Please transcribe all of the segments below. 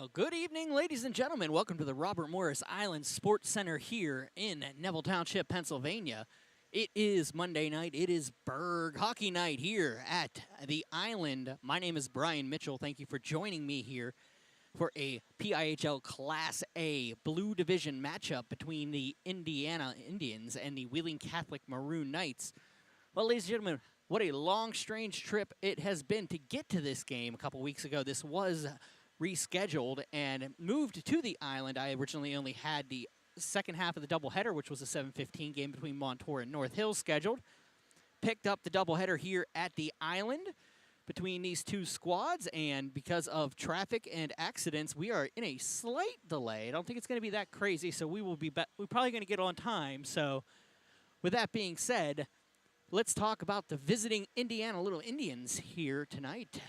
Well, good evening, ladies and gentlemen. Welcome to the Robert Morris Island Sports Center here in Neville Township, Pennsylvania. It is Monday night. It is Berg Hockey Night here at the Island. My name is Brian Mitchell. Thank you for joining me here for a PIHL Class A Blue Division matchup between the Indiana Indians and the Wheeling Catholic Maroon Knights. Well, ladies and gentlemen, what a long, strange trip it has been to get to this game. A couple weeks ago, this was rescheduled and moved to the Island. I originally only had the second half of the doubleheader, which was a 7:15 game between Montour and North Hills scheduled. Picked up the doubleheader here at the Island between these two squads, and because of traffic and accidents, we are in a slight delay. I don't think it's going to be that crazy, so we're probably going to get on time. So with that being said, let's talk about the visiting Indiana Little Indians here tonight,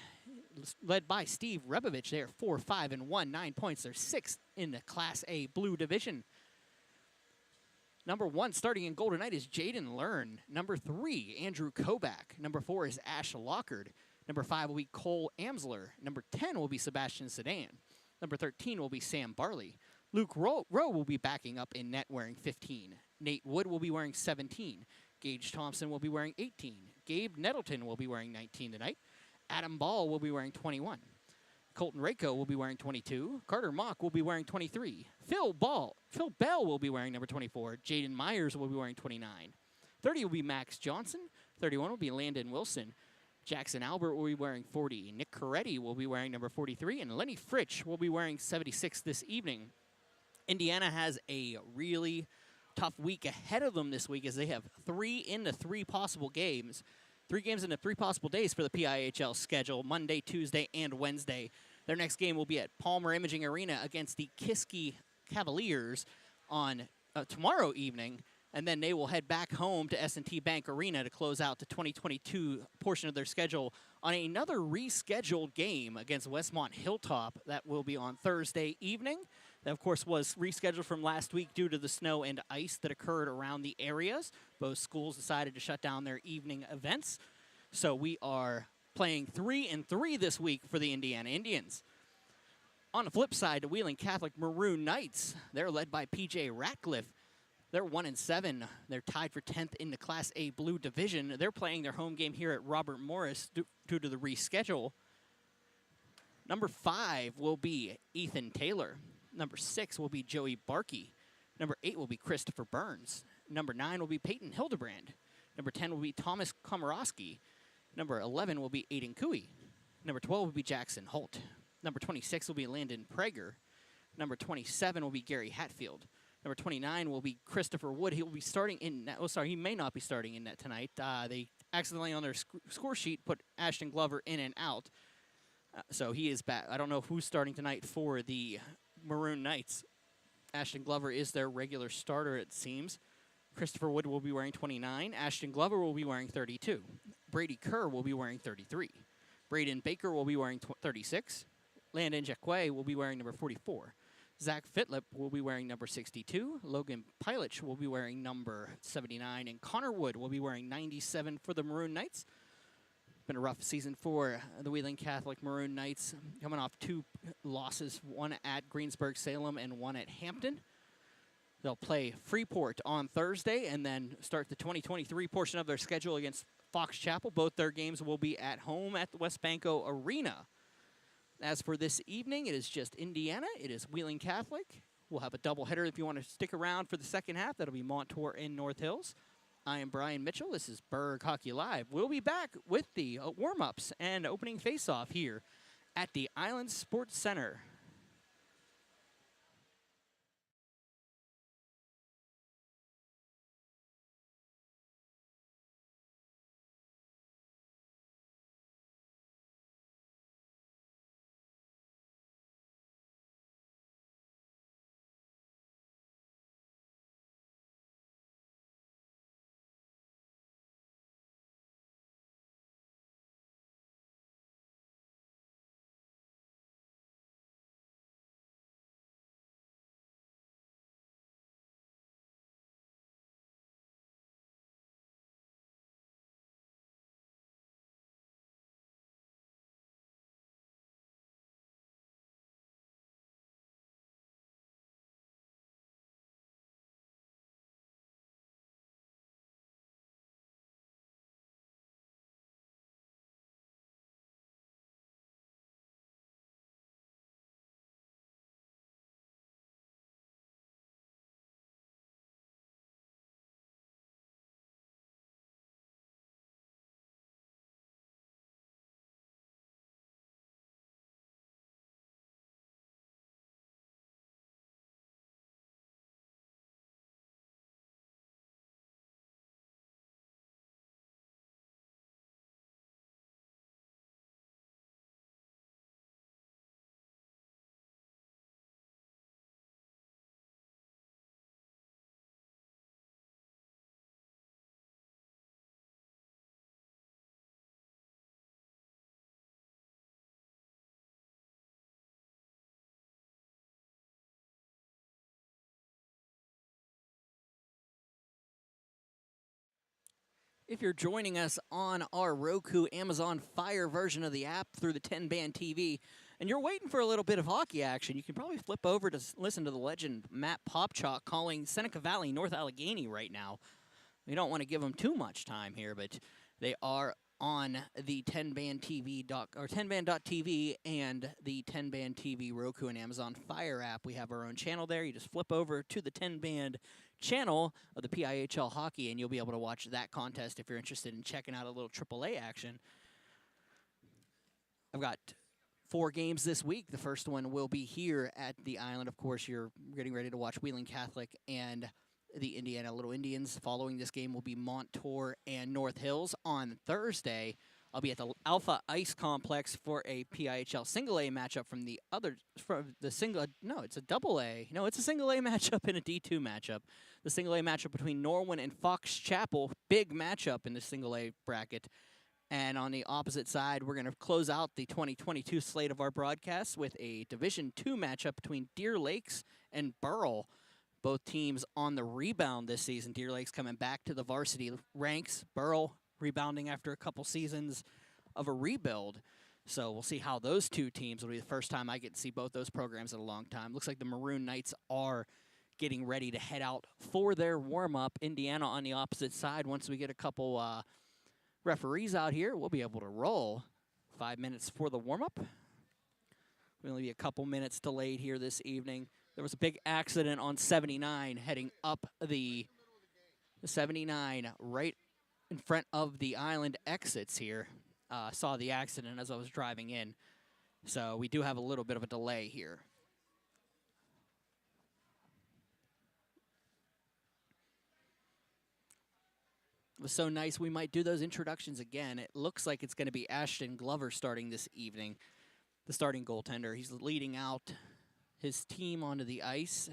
led by Steve Rebovich. They're 4-5-1, 9 points. They're sixth in the Class A Blue Division. Number 1 starting in goal tonight is Jaden Learn. Number 3, Andrew Koback. Number 4 is Ash Lockard. Number 5 will be Cole Amsler. Number 10 will be Sebastian Sedan. Number 13 will be Sam Barley. Luke Rowe will be backing up in net wearing 15. Nate Wood will be wearing 17. Gage Thompson will be wearing 18. Gabe Nettleton will be wearing 19 tonight. Adam Ball will be wearing 21. Colton Rako will be wearing 22. Carter Mock will be wearing 23. Phil Bell will be wearing number 24. Jaden Myers will be wearing 29. 30 will be Max Johnson. 31 will be Landon Wilson. Jackson Albert will be wearing 40. Nick Coretti will be wearing number 43. And Lenny Fritsch will be wearing 76 this evening. Indiana has a really tough week ahead of them this week as they have 3 into 3 possible games. 3 games into 3 possible days for the PIHL schedule, Monday, Tuesday, and Wednesday. Their next game will be at Palmer Imaging Arena against the Kiski Cavaliers on tomorrow evening, and then they will head back home to S&T Bank Arena to close out the 2022 portion of their schedule on another rescheduled game against Westmont Hilltop. That will be on Thursday evening. That, of course, was rescheduled from last week due to the snow and ice that occurred around the areas. Both schools decided to shut down their evening events. So we are playing 3 and 3 this week for the Indiana Indians. On the flip side, the Wheeling Catholic Maroon Knights, they're led by PJ Ratcliffe. They're 1 and 7. They're tied for 10th in the Class A Blue Division. They're playing their home game here at Robert Morris due to the reschedule. Number 5 will be Ethan Taylor. Number 6 will be Joey Barkey. Number 8 will be Christopher Burns. Number 9 will be Peyton Hildebrand. Number 10 will be Thomas Komorowski. Number 11 will be Aiden Cooey. Number 12 will be Jackson Holt. Number 26 will be Landon Prager. Number 27 will be Gary Hatfield. Number 29 will be Christopher Wood. He will be starting in net. Oh, sorry, he may not be starting in net tonight. They accidentally on their score sheet put Ashton Glover in and out. So he is back. I don't know who's starting tonight for the Maroon Knights. Ashton Glover is their regular starter, it seems. Christopher Wood will be wearing 29. Ashton Glover will be wearing 32. Brady Kerr will be wearing 33. Braden Baker will be wearing 36. Landon Jacque will be wearing number 44. Zach Fitlip will be wearing number 62. Logan Pilich will be wearing number 79. And Connor Wood will be wearing 97 for the Maroon Knights. Been a rough season for the Wheeling Catholic Maroon Knights, coming off 2 losses, one at Greensburg-Salem and one at Hampton. They'll play Freeport on Thursday and then start the 2023 portion of their schedule against Fox Chapel. Both their games will be at home at the West Banco Arena. As for this evening, it is just Indiana. It is Wheeling Catholic. We'll have a doubleheader if you want to stick around for the second half. That'll be Montour and North Hills. I am Brian Mitchell. This is Berg Hockey Live. We'll be back with the warm-ups and opening face-off here at the Island Sports Center. If you're joining us on our Roku Amazon Fire version of the app through the 10-band TV, and you're waiting for a little bit of hockey action, you can probably flip over to listen to the legend Matt Popchalk calling Seneca Valley North Allegheny right now. We don't want to give them too much time here, but they are on the 10-band TV or 10band.tv and the 10-band TV Roku and Amazon Fire app. We have our own channel there. You just flip over to the 10-band channel of the PIHL hockey, and you'll be able to watch that contest if you're interested in checking out a little AAA action. I've got 4 games this week. The first one will be here at the Island. Of course, you're getting ready to watch Wheeling Catholic and the Indiana Little Indians. Following this game will be Montour and North Hills. On Thursday, I'll be at the Alpha Ice Complex for a PIHL single A matchup from the single. No, it's a double A. No, it's a single A matchup and a D2 matchup. The single A matchup between Norwin and Fox Chapel. Big matchup in the single A bracket. And on the opposite side, we're going to close out the 2022 slate of our broadcasts with a Division II matchup between Deer Lakes and Burrell. Both teams on the rebound this season. Deer Lakes coming back to the varsity ranks. Burrell rebounding after a couple seasons of a rebuild. So we'll see how those two teams will be the first time I get to see both those programs in a long time. Looks like the Maroon Knights are getting ready to head out for their warm-up. Indiana on the opposite side. Once we get a couple referees out here, we'll be able to roll. 5 minutes for the warm-up. We'll only be a couple minutes delayed here this evening. There was a big accident on 79 heading up the 79 right in front of the Island exits here. Saw the accident as I was driving in. So we do have a little bit of a delay here. It was so nice, we might do those introductions again. It looks like it's going to be Ashton Glover starting this evening, the starting goaltender. He's leading out his team onto the ice.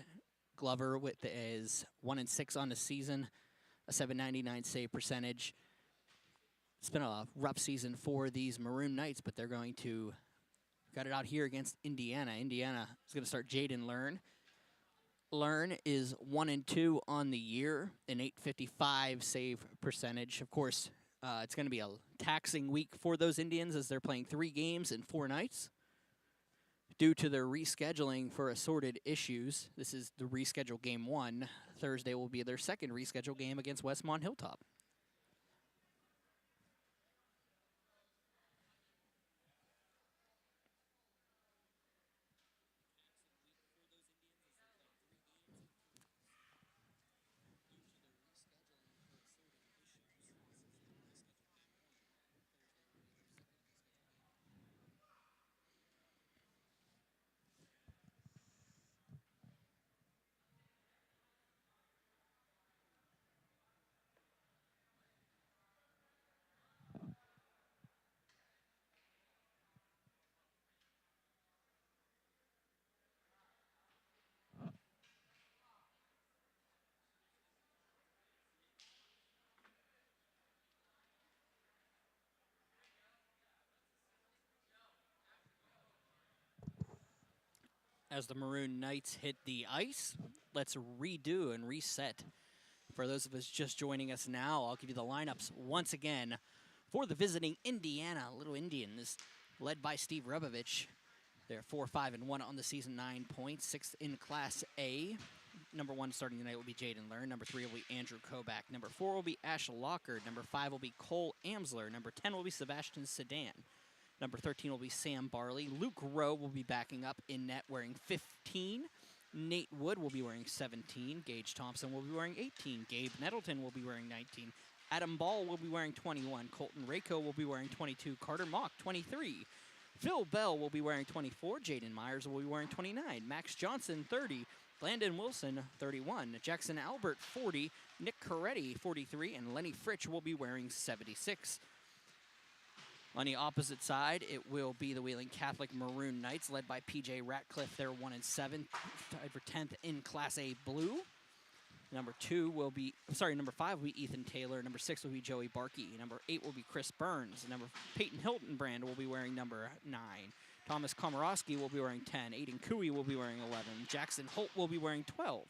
Glover is 1-6 on the season, a .799 save percentage. It's been a rough season for these Maroon Knights, but they're going to got it out here against Indiana. Indiana is going to start Jaden Learn. Learn is 1-2 on the year, an .855 save percentage. Of course, it's going to be a taxing week for those Indians as they're playing 3 games in 4 nights. Due to their rescheduling for assorted issues, this is the rescheduled game 1. Thursday will be their second rescheduled game against Westmont Hilltop. As the Maroon Knights hit the ice, let's redo and reset. For those of us just joining us now, I'll give you the lineups once again for the visiting Indiana Little Indians, led by Steve Rebovich. They're 4-5-1 on the season, 9 points, 6th in Class A. Number 1 starting tonight will be Jaden Learn. Number 3 will be Andrew Kobach. Number 4 will be Ash Lockard. Number 5 will be Cole Amsler. Number 10 will be Sebastian Sedan. Number 13 will be Sam Barley. Luke Rowe will be backing up in net wearing 15. Nate Wood will be wearing 17. Gage Thompson will be wearing 18. Gabe Nettleton will be wearing 19. Adam Ball will be wearing 21. Colton Rako will be wearing 22. Carter Mock, 23. Phil Bell will be wearing 24. Jaden Myers will be wearing 29. Max Johnson, 30. Landon Wilson, 31. Jackson Albert, 40. Nick Coretti, 43. And Lenny Fritsch will be wearing 76. On the opposite side, it will be the Wheeling Catholic Maroon Knights, led by PJ Ratcliffe. They're 1-7, tied for 10th in Class A Blue. Number 5 will be Ethan Taylor. Number 6 will be Joey Barkey. Number 8 will be Chris Burns. Peyton Hiltonbrand will be wearing number 9. Thomas Komorowski will be wearing 10. Aiden Cooey will be wearing 11. Jackson Holt will be wearing 12.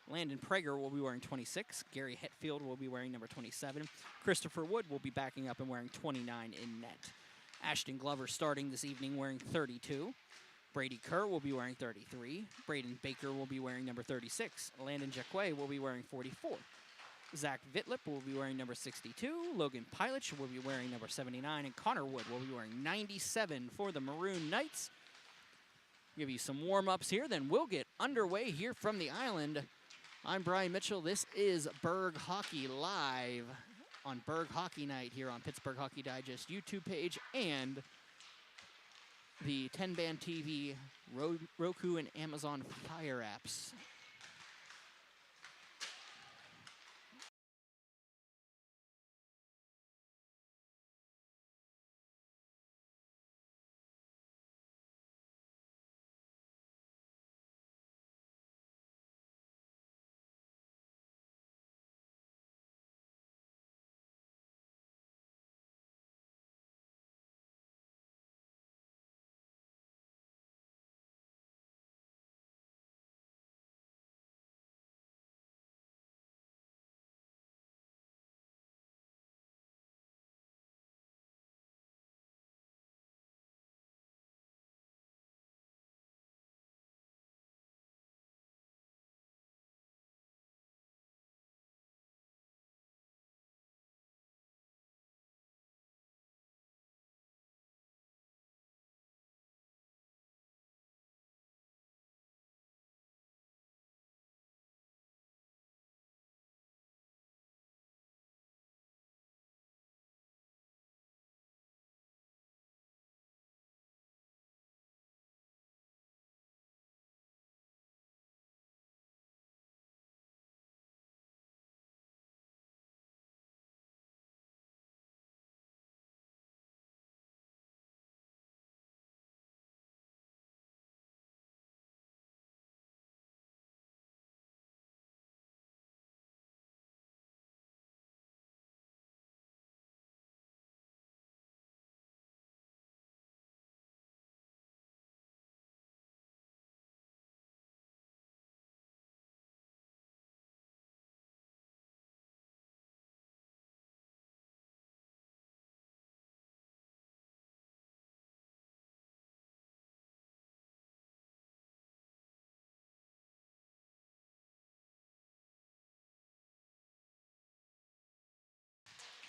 Landon Prager will be wearing 26. Gary Hetfield will be wearing number 27. Christopher Wood will be backing up and wearing 29 in net. Ashton Glover starting this evening wearing 32. Brady Kerr will be wearing 33. Braden Baker will be wearing number 36. Landon Jacque will be wearing 44. Zach Vitlip will be wearing number 62. Logan Pilich will be wearing number 79. And Connor Wood will be wearing 97 for the Maroon Knights. Give you some warm-ups here, then we'll get underway here from the island. I'm Brian Mitchell. This is Berg Hockey Live on Berg Hockey Night here on Pittsburgh Hockey Digest YouTube page and the 10-band TV, Roku, and Amazon Fire apps.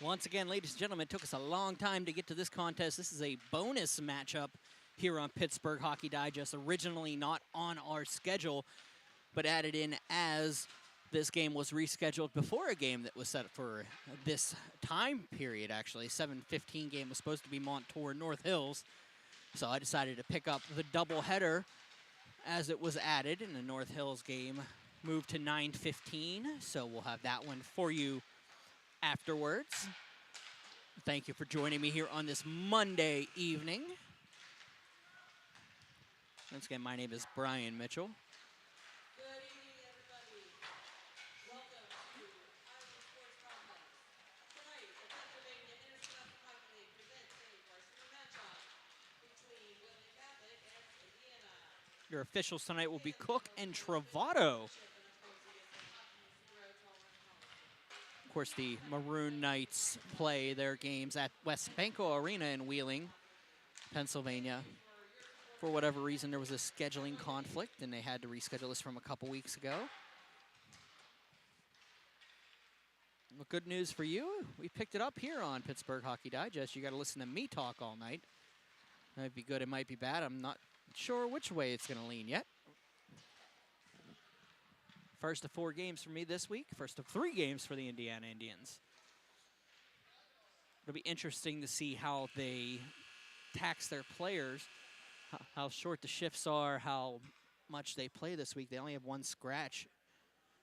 Once again, ladies and gentlemen, it took us a long time to get to this contest. This is a bonus matchup here on Pittsburgh Hockey Digest, originally not on our schedule, but added in as this game was rescheduled before a game that was set for this time period, actually. 7:15 game was supposed to be Montour North Hills, so I decided to pick up the doubleheader as it was added, and the North Hills game moved to 9:15, so we'll have that one for you afterwards. Thank you for joining me here on this Monday evening. Once again, my name is Brian Mitchell. Good evening, everybody. Welcome to Island Sports Complex. Tonight, the Pennsylvania International Hockey League presents a varsity matchup between Wilton Catholic and Indiana. Your officials tonight will be Cook and Travato. Of course, the Maroon Knights play their games at Westbanco Arena in Wheeling, Pennsylvania. For whatever reason, there was a scheduling conflict, and they had to reschedule this from a couple weeks ago. Well, good news for you. We picked it up here on Pittsburgh Hockey Digest. You got to listen to me talk all night. It might be good, it might be bad. I'm not sure which way it's going to lean yet. First of 4 games for me this week. First of 3 games for the Indiana Indians. It'll be interesting to see how they tax their players, how short the shifts are, how much they play this week. They only have 1 scratch.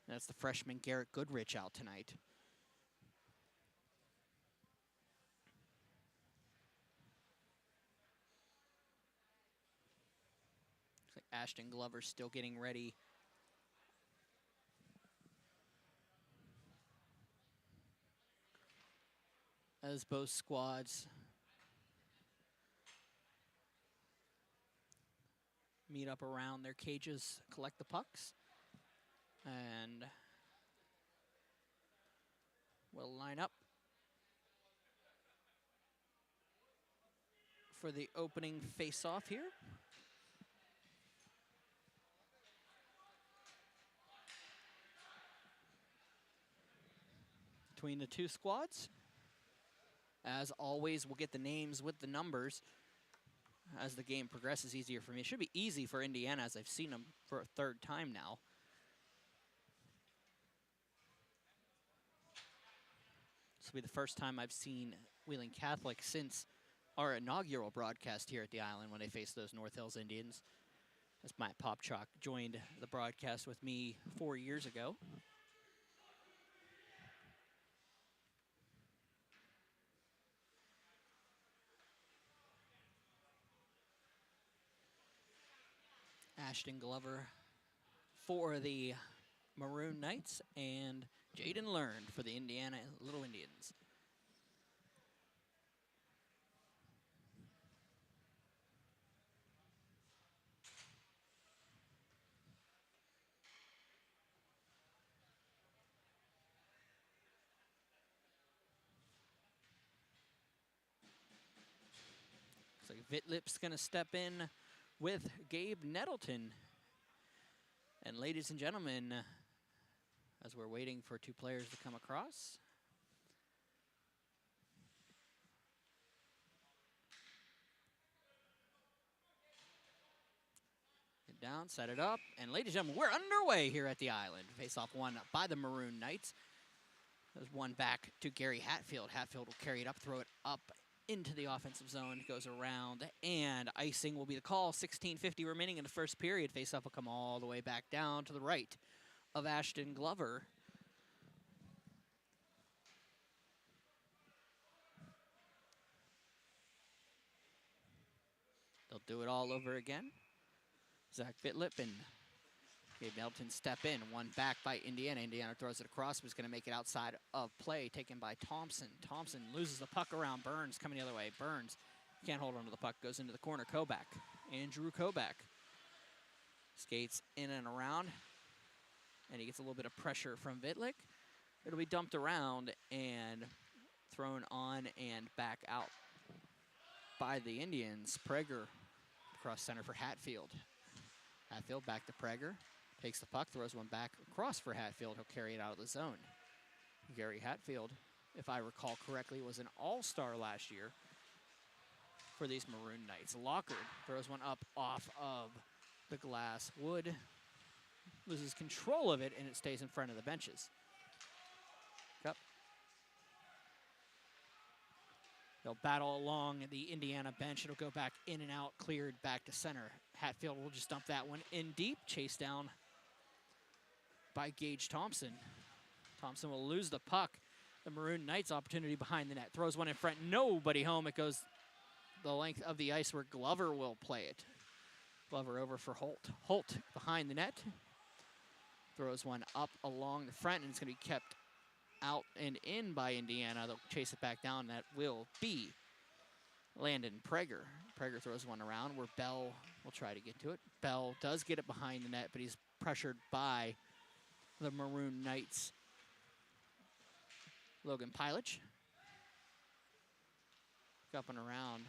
That's the freshman Garrett Goodrich out tonight. Looks like Ashton Glover's still getting ready. As both squads meet up around their cages, collect the pucks. And we'll line up for the opening face-off here. Between the two squads. As always, we'll get the names with the numbers as the game progresses. Easier for me. It should be easy for Indiana as I've seen them for a third time now. This will be the first time I've seen Wheeling Catholic since our inaugural broadcast here at the Island when they faced those North Hills Indians. As Matt Popchak joined the broadcast with me 4 years ago. Ashton Glover for the Maroon Knights and Jaden Learned for the Indiana Little Indians. Looks like Vitlip's going to step in with Gabe Nettleton. And ladies and gentlemen, as we're waiting for two players to come across, get down, set it up, and ladies and gentlemen, we're underway here at the Island. Face-off won by the Maroon Knights. There's one back to Gary Hatfield. Hatfield will carry it up, throw it up into the offensive zone, goes around, and icing will be the call. 16:50 remaining in the first period. Face-off will come all the way back down to the right of Ashton Glover. They'll do it all over again. Zach Vitlip and Gabe Nettleton step in. One back by Indiana. Indiana throws it across, was going to make it outside of play, taken by Thompson. Thompson loses the puck around Burns, coming the other way. Burns can't hold on to the puck, goes into the corner. Koback, Andrew Koback, skates in and around, and he gets a little bit of pressure from Vitlik. It'll be dumped around and thrown on and back out by the Indians. Prager across center for Hatfield. Hatfield back to Prager. Takes the puck, throws one back across for Hatfield. He'll carry it out of the zone. Gary Hatfield, if I recall correctly, was an all-star last year for these Maroon Knights. Lockard throws one up off of the glass. Wood loses control of it, and it stays in front of the benches. Cup. They'll battle along the Indiana bench. It'll go back in and out, cleared back to center. Hatfield will just dump that one in deep. Chase down by Gage Thompson. Thompson will lose the puck. The Maroon Knights opportunity behind the net. Throws one in front. Nobody home. It goes the length of the ice where Glover will play it. Glover over for Holt. Holt behind the net. Throws one up along the front, and it's going to be kept out and in by Indiana. They'll chase it back down. That will be Landon Prager. Prager throws one around where Bell will try to get to it. Bell does get it behind the net, but he's pressured by the Maroon Knights. Logan Pilich. Up and around.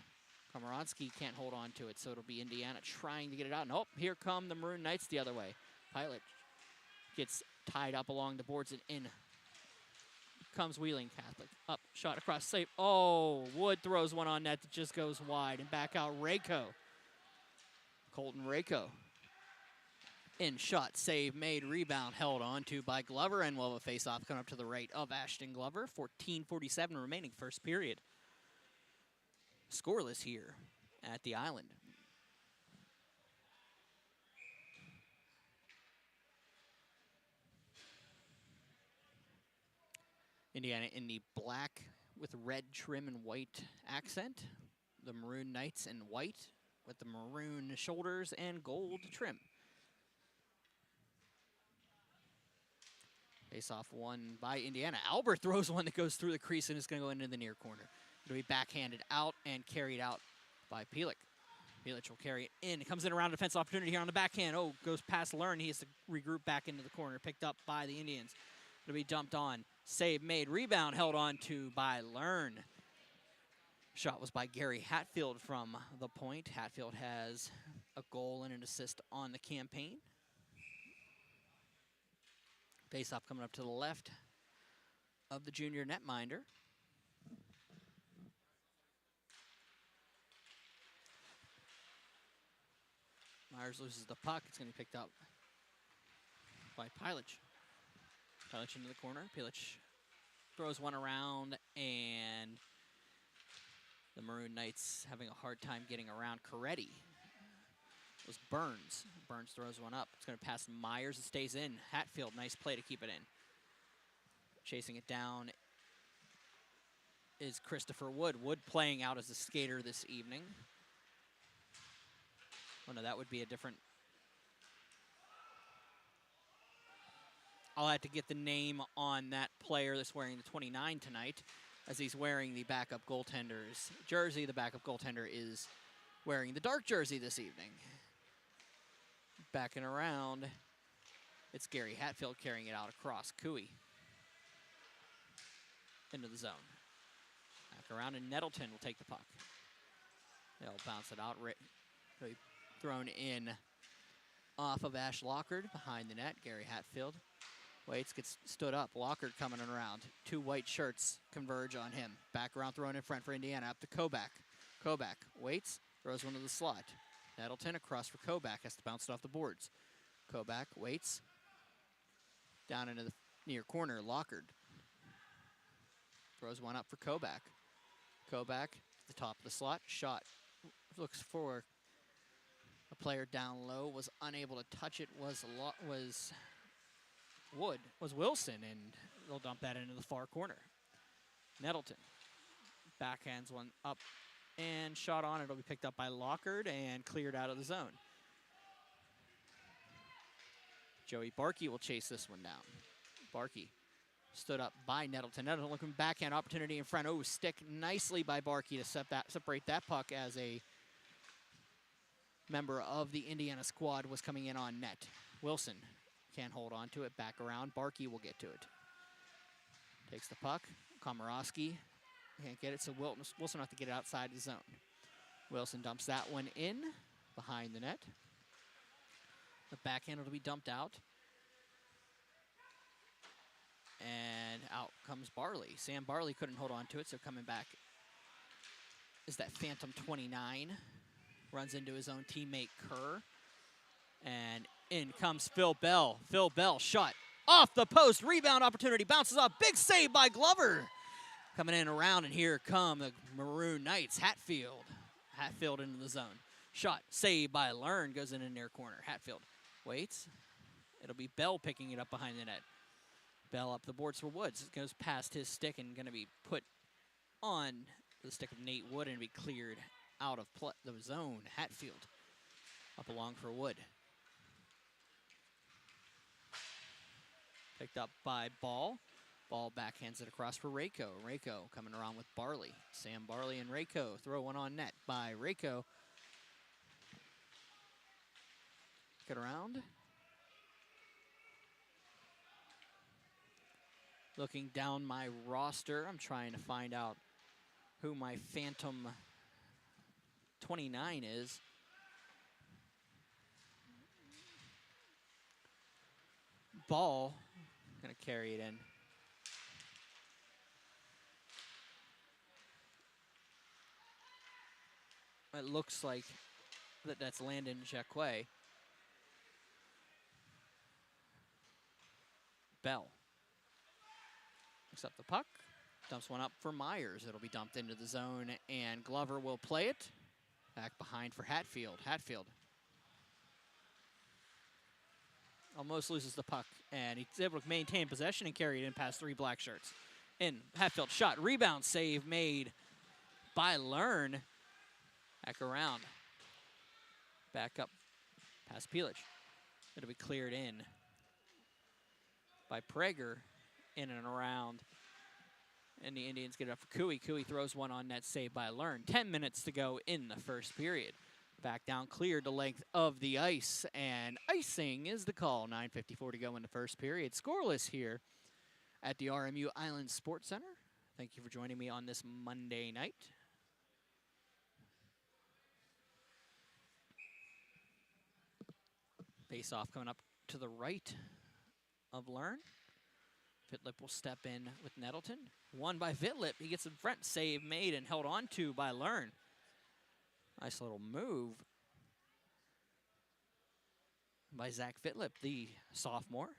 Komaransky can't hold on to it, so it'll be Indiana trying to get it out. Nope, here come the Maroon Knights the other way. Pilich gets tied up along the boards, and in comes Wheeling Catholic. Up, shot across, save. Oh, Wood throws one on net that just goes wide, and back out Rayco. Colton Rayco. In shot, save made, rebound held on to by Glover, and we'll have a face-off coming up to the right of Ashton Glover. 14:47 remaining first period. Scoreless here at the Island. Indiana in the black with red trim and white accent. The Maroon Knights in white with the maroon shoulders and gold trim. Face-off won by Indiana. Albert throws one that goes through the crease and is going to go into the near corner. It'll be backhanded out and carried out by Pilich. Pilic will carry it in. It comes in around defensive opportunity here on the backhand. Oh, goes past Learn. He has to regroup back into the corner. Picked up by the Indians. It'll be dumped on. Save made. Rebound held on to by Learn. Shot was by Gary Hatfield from the point. Hatfield has a goal and an assist on the campaign. Face-off coming up to the left of the junior netminder. Myers loses the puck. It's going to be picked up by Pilic. Pilic into the corner. Pilic throws one around, and the Maroon Knights having a hard time getting around Coretti. It was Burns. Burns throws one up. It's going to pass Myers. It stays in. Hatfield, nice play to keep it in. Chasing it down is Christopher Wood. Wood playing out as a skater this evening. Oh, no, that would be a different... I'll have to get the name on that player that's wearing the 29 tonight, as he's wearing the backup goaltender's jersey. The backup goaltender is wearing the dark jersey this evening. Backing around, it's Gary Hatfield carrying it out across Cooey. Into the zone. Back around, and Nettleton will take the puck. They'll bounce it out. They'll be thrown in off of Ash Lockard behind the net. Gary Hatfield waits, gets stood up. Lockard coming around. Two white shirts converge on him. Back around, thrown in front for Indiana. Up to Kobach. Kobach waits, throws one to the slot. Nettleton across for Kobach. Has to bounce it off the boards. Kobach waits. Down into the near corner. Lockard throws one up for Kobach. Kobach at the top of the slot. Shot. Looks for a player down low. Was unable to touch it. Was Wilson, and they'll dump that into the far corner. Nettleton backhands one up and shot on. It'll be picked up by Lockard and cleared out of the zone. Joey Barkey will chase this one down. Barkey stood up by Nettleton. Nettleton looking backhand opportunity in front. Oh, stick nicely by Barkey to separate that puck as a member of the Indiana squad was coming in on net. Wilson can't hold on to it. Back around. Barkey will get to it. Takes the puck. Komorowski can't get it, so Wilson will have to get it outside the zone. Wilson dumps that one in behind the net. The backhand will be dumped out. And out comes Barley. Sam Barley couldn't hold on to it, so coming back is that Phantom 29. Runs into his own teammate Kerr. And in comes Phil Bell. Phil Bell shot off the post. Rebound opportunity. Bounces off. Big save by Glover. Coming in around, and here come the Maroon Knights. Hatfield. Hatfield into the zone. Shot. Save by Learn. Goes in a near corner. Hatfield waits. It'll be Bell picking it up behind the net. Bell up the boards for Woods. It goes past his stick and going to be put on the stick of Nate Wood and be cleared out of the zone. Hatfield up along for Wood. Picked up by Ball. Ball backhands it across for Rako. Rako coming around with Barley. Sam Barley and Rako throw one on net by Rako. Get around. Looking down my roster, I'm trying to find out who my Phantom 29 is. Ball, gonna carry it in. It looks like that's Landon Jacquet. Bell picks up the puck, dumps one up for Myers. It'll be dumped into the zone, and Glover will play it. Back behind for Hatfield. Hatfield almost loses the puck, and he's able to maintain possession and carry it in past three black shirts. In Hatfield shot, rebound save made by Learn. Back around. Back up past Pilic. It'll be cleared in by Prager, in and around. And the Indians get it up for Cooey. Cooey throws one on net, saved by Learn. 10 minutes to go in the first period. Back down, cleared the length of the ice, and icing is the call. 9:54 to go in the first period. Scoreless here at the RMU Island Sports Center. Thank you for joining me on this Monday night. Face-off coming up to the right of Learn. Vitlip will step in with Nettleton. Won by Vitlip. He gets in front. Save made and held on to by Learn. Nice little move by Zach Vitlip, the sophomore.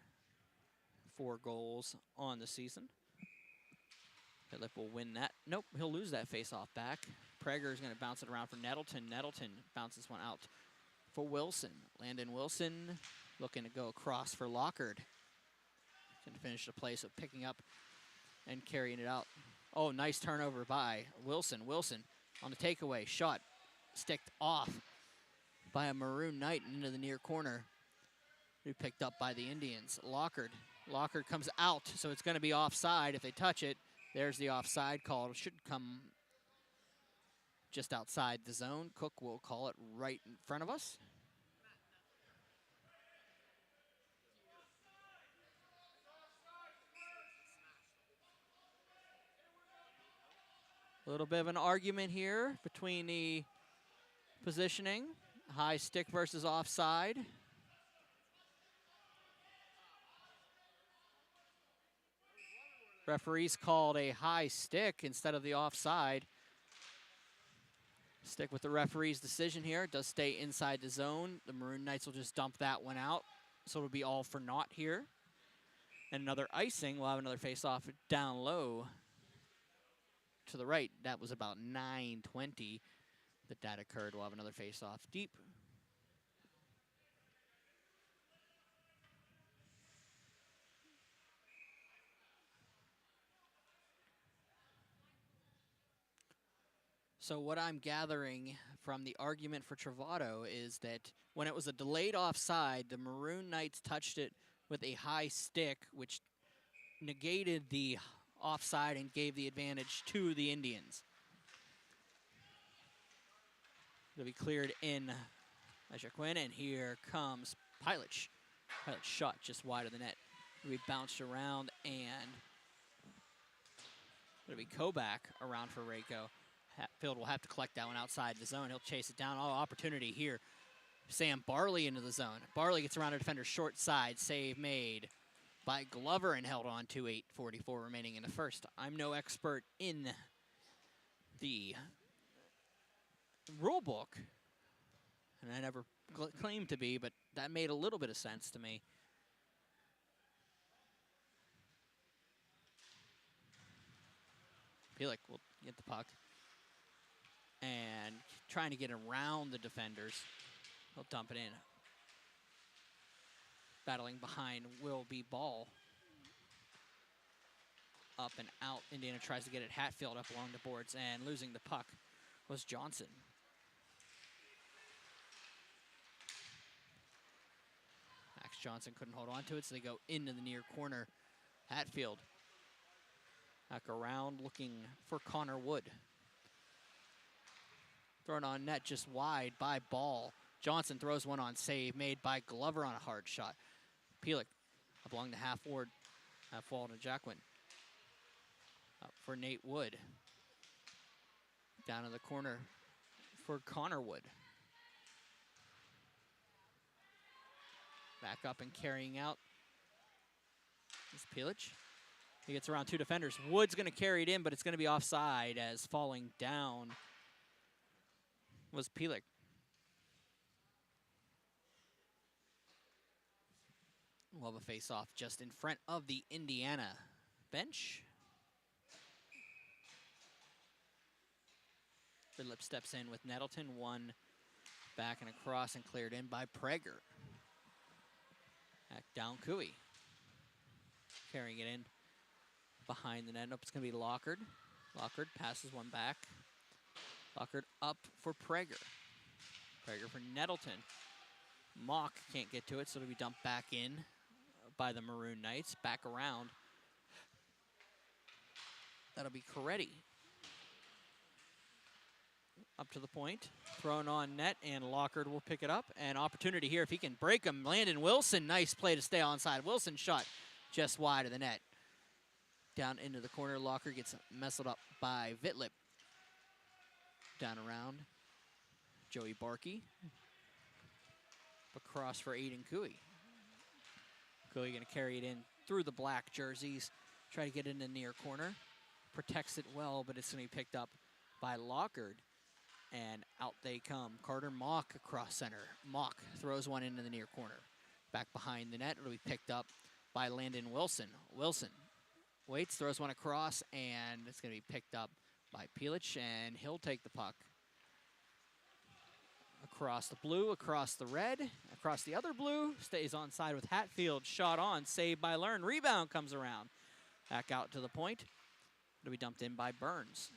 4 goals on the season. Vitlip will win that. Nope, he'll lose that face-off back. Prager is going to bounce it around for Nettleton. Nettleton bounces one out for Wilson. Landon Wilson looking to go across for Lockard. Can finish the play, so picking up and carrying it out. Oh, nice turnover by Wilson. Wilson on the takeaway. Shot sticked off by a Maroon Knight into the near corner. Who picked up by the Indians. Lockard. Lockard comes out, so it's going to be offside if they touch it. There's the offside call. It should come just outside the zone. Cook will call it right in front of us. A little bit of an argument here between the positioning. High stick versus offside. Referees called a high stick instead of the offside. Stick with the referee's decision here. It does stay inside the zone. The Maroon Knights will just dump that one out. So it'll be all for naught here. And another icing. We'll have another face-off down low to the right. That was about 9:20 that occurred. We'll have another face-off deep. So what I'm gathering from the argument for Travato is that when it was a delayed offside, the Maroon Knights touched it with a high stick, which negated the offside and gave the advantage to the Indians. It'll be cleared in by Jaquin, and here comes Pilich. Pilich shot just wide of the net. It'll be bounced around, and it'll be Kobach around for Rako. Hatfield will have to collect that one outside the zone. He'll chase it down. Oh, opportunity here. Sam Barley into the zone. Barley gets around a defender short side. Save made by Glover and held on to 8:44 remaining in the first. I'm no expert in the rule book, and I never claimed to be, but that made a little bit of sense to me. Pilik will get the puck. And trying to get around the defenders. He'll dump it in. Battling behind will be Ball. Up and out. Indiana tries to get it. Hatfield up along the boards, and losing the puck was Johnson. Max Johnson couldn't hold on to it, so they go into the near corner. Hatfield back around looking for Connor Wood. Thrown on net just wide by Ball. Johnson throws one on save made by Glover on a hard shot. Pilik up along the half wall to Jacquin. Up for Nate Wood. Down in the corner for Connor Wood. Back up and carrying out is Pilich. He gets around 2 defenders. Wood's going to carry it in, but it's going to be offside as falling down was Pilik. We'll have a face-off just in front of the Indiana bench. Phillip steps in with Nettleton. One back and across and cleared in by Prager. Back down Cooey. Carrying it in behind the net. Nope, it's going to be Lockard. Lockard passes one back. Lockard up for Prager. Prager for Nettleton. Mock can't get to it, so it'll be dumped back in by the Maroon Knights. Back around. That'll be Coretti. Up to the point, thrown on net, and Lockard will pick it up. And opportunity here if he can break him. Landon Wilson, nice play to stay onside. Wilson shot just wide of the net. Down into the corner, Lockard gets messed up by Vitlip. Down around, Joey Barkey. Across for Aiden Cooey. Cooey gonna carry it in through the black jerseys. Try to get in the near corner. Protects it well, but it's gonna be picked up by Lockard. And out they come. Carter Mock across center. Mock throws one into the near corner. Back behind the net, it'll be picked up by Landon Wilson. Wilson waits, throws one across, and it's gonna be picked up by Pilic, and he'll take the puck. Across the blue, across the red, across the other blue, stays onside with Hatfield. Shot on, saved by Learn. Rebound comes around. Back out to the point. It'll be dumped in by Burns.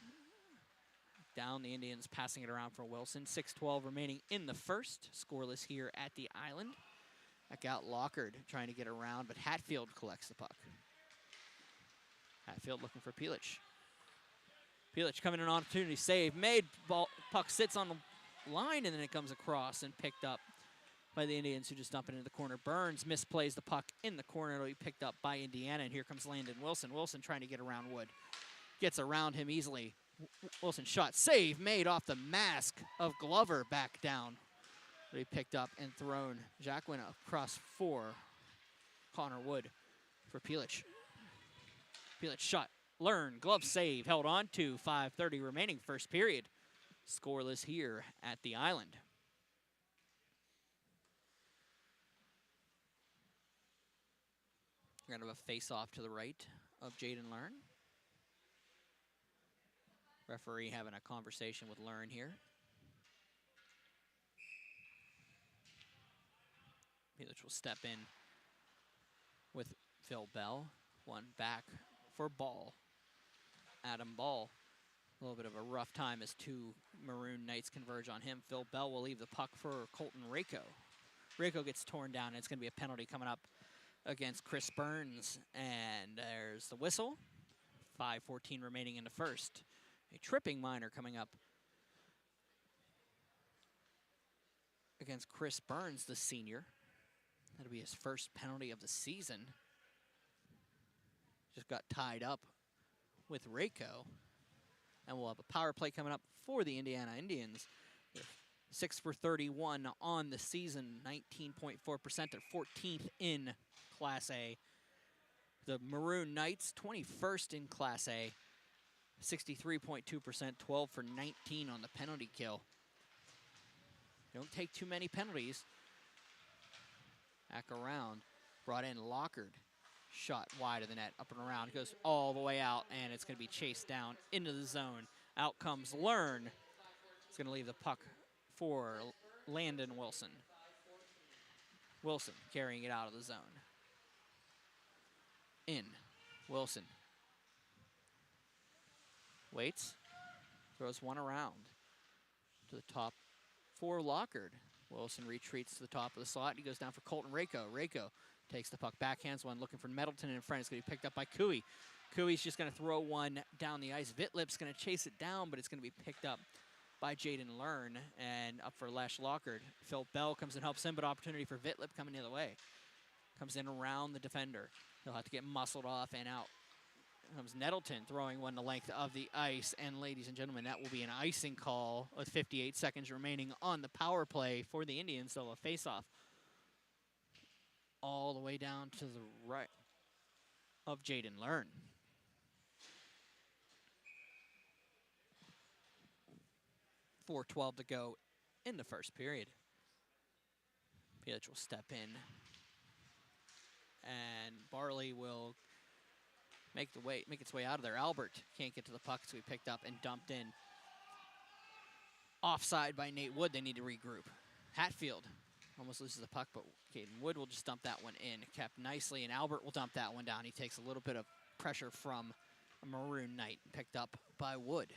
Down, the Indians passing it around for Wilson. 6:12 remaining in the first. Scoreless here at the Island. Back out Lockard trying to get around, but Hatfield collects the puck. Hatfield looking for Pilic. Pilic coming in, an opportunity, save, made, ball, puck sits on the line, and then it comes across and picked up by the Indians, who just dump it into the corner. Burns misplays the puck in the corner. It'll be picked up by Indiana, and here comes Landon Wilson. Wilson trying to get around Wood. Gets around him easily. Wilson shot, save, made off the mask of Glover, back down. It'll be picked up and thrown. Jack went across for Connor Wood for Pilic. Pilic shot, Learn, glove save, held on to. 5:30 remaining, first period. Scoreless here at the Island. We're gonna have a face-off to the right of Jaden Learn. Referee having a conversation with Learn here. Pilic will step in with Phil Bell. One back for Ball. Adam Ball. A little bit of a rough time as two Maroon Knights converge on him. Phil Bell will leave the puck for Colton Rako. Rako gets torn down, and it's going to be a penalty coming up against Chris Burns. And there's the whistle. 5:14 remaining in the first. A tripping minor coming up against Chris Burns, the senior. That'll be his first penalty of the season. Just got tied up with Rako. And we'll have a power play coming up for the Indiana Indians. 6 for 31 on the season, 19.4%. They're 14th in Class A. The Maroon Knights, 21st in Class A, 63.2%, 12 for 19 on the penalty kill. Don't take too many penalties. Back around, brought in Lockard. Shot wide of the net, up and around, goes all the way out, and it's going to be chased down into the zone. Out comes Learn. It's going to leave the puck for Landon Wilson. Wilson carrying it out of the zone. In, Wilson. Waits, throws one around to the top for Lockard. Wilson retreats to the top of the slot. He goes down for Colton Rako. Rako takes the puck, backhands one, looking for Middleton in front. It's going to be picked up by Cooey. Cooey's just going to throw one down the ice. Vitlip's going to chase it down, but it's going to be picked up by Jaden Learn, and up for Les Lockard. Phil Bell comes and helps him, but opportunity for Vitlip coming the other way. Comes in around the defender. He'll have to get muscled off and out. Comes Nettleton throwing one the length of the ice, and ladies and gentlemen, that will be an icing call with 58 seconds remaining on the power play for the Indians. So a face-off all the way down to the right of Jaden Learn. .412 to go in the first period. Pilic will step in, and Barley will make its way out of there. Albert can't get to the puck, so he picked up and dumped in. Offside by Nate Wood. They need to regroup. Hatfield almost loses the puck, but Caden Wood will just dump that one in. Kept nicely, and Albert will dump that one down. He takes a little bit of pressure from a Maroon Knight. Picked up by Wood.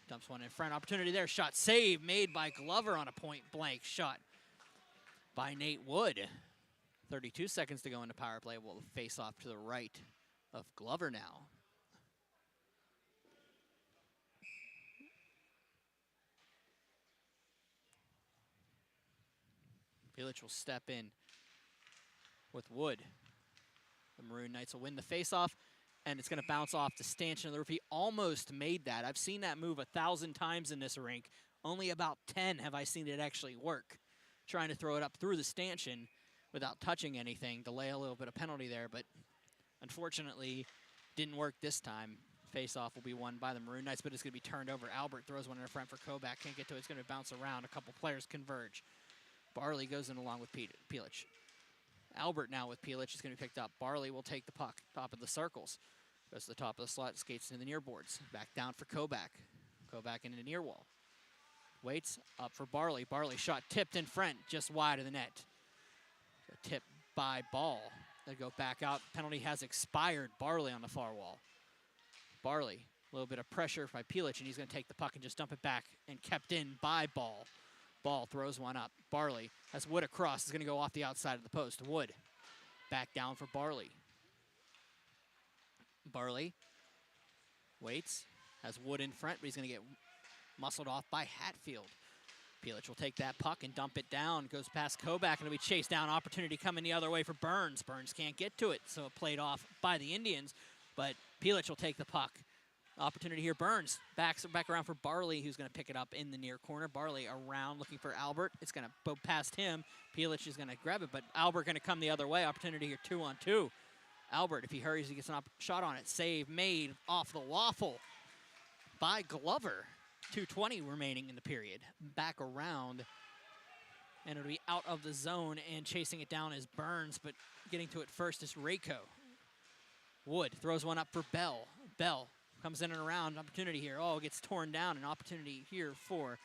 Dumps one in front. Opportunity there. Shot save made by Glover on a point-blank shot by Nate Wood. 32 seconds to go into power play. We'll face off to the right of Glover now. Pilic will step in with Wood. The Maroon Knights will win the faceoff, and it's going to bounce off to Stanchion. The referee almost made that. I've seen that move 1,000 times in this rink. Only about 10 have I seen it actually work. Trying to throw it up through the stanchion without touching anything, delay a little bit of penalty there, but unfortunately didn't work this time. Face-off will be won by the Maroon Knights, but it's going to be turned over. Albert throws one in the front for Kobach. Can't get to it. It's going to bounce around. A couple players converge. Barley goes in along with Pilic. Albert now with Pilic is going to be picked up. Barley will take the puck. Top of the circles. Goes to the top of the slot, skates into the near boards. Back down for Kobach. Kobach into the near wall. Waits up for Barley. Barley shot tipped in front, just wide of the net. A tip by Ball. They go back out. Penalty has expired. Barley on the far wall. Barley, a little bit of pressure by Pilic, and he's going to take the puck and just dump it back, and kept in by Ball. Ball throws one up. Barley has Wood across. Is going to go off the outside of the post. Wood back down for Barley. Barley waits, has Wood in front, but he's going to get muscled off by Hatfield. Pilic will take that puck and dump it down. Goes past Kobach, and it'll be chased down. Opportunity coming the other way for Burns. Burns can't get to it, so it played off by the Indians, but Pilic will take the puck. Opportunity here, Burns back around for Barley, who's going to pick it up in the near corner. Barley around looking for Albert. It's going to go past him. Pilic is going to grab it, but Albert going to come the other way. Opportunity here, 2-on-2. Albert, if he hurries, he gets an shot on it. Save made off the waffle by Glover. 2:20 remaining in the period. Back around, and it'll be out of the zone, and chasing it down is Burns, but getting to it first is Rako. Wood throws one up for Bell. Bell comes in and around. Opportunity here. Oh, gets torn down. An opportunity here for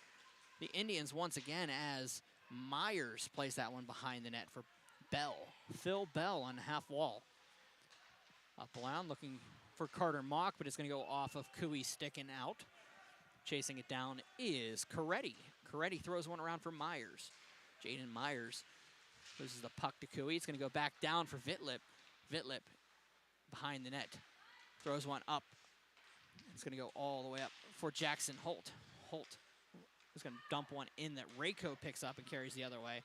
the Indians once again as Myers plays that one behind the net for Bell. Phil Bell on the half wall. Up around looking for Carter Mock, but it's going to go off of Cooey sticking out. Chasing it down is Coretti. Coretti throws one around for Myers. Jaden Myers loses the puck to Cooey. It's going to go back down for Vitlip. Vitlip behind the net. Throws one up. It's going to go all the way up for Jackson Holt. Holt is going to dump one in that Rako picks up and carries the other way.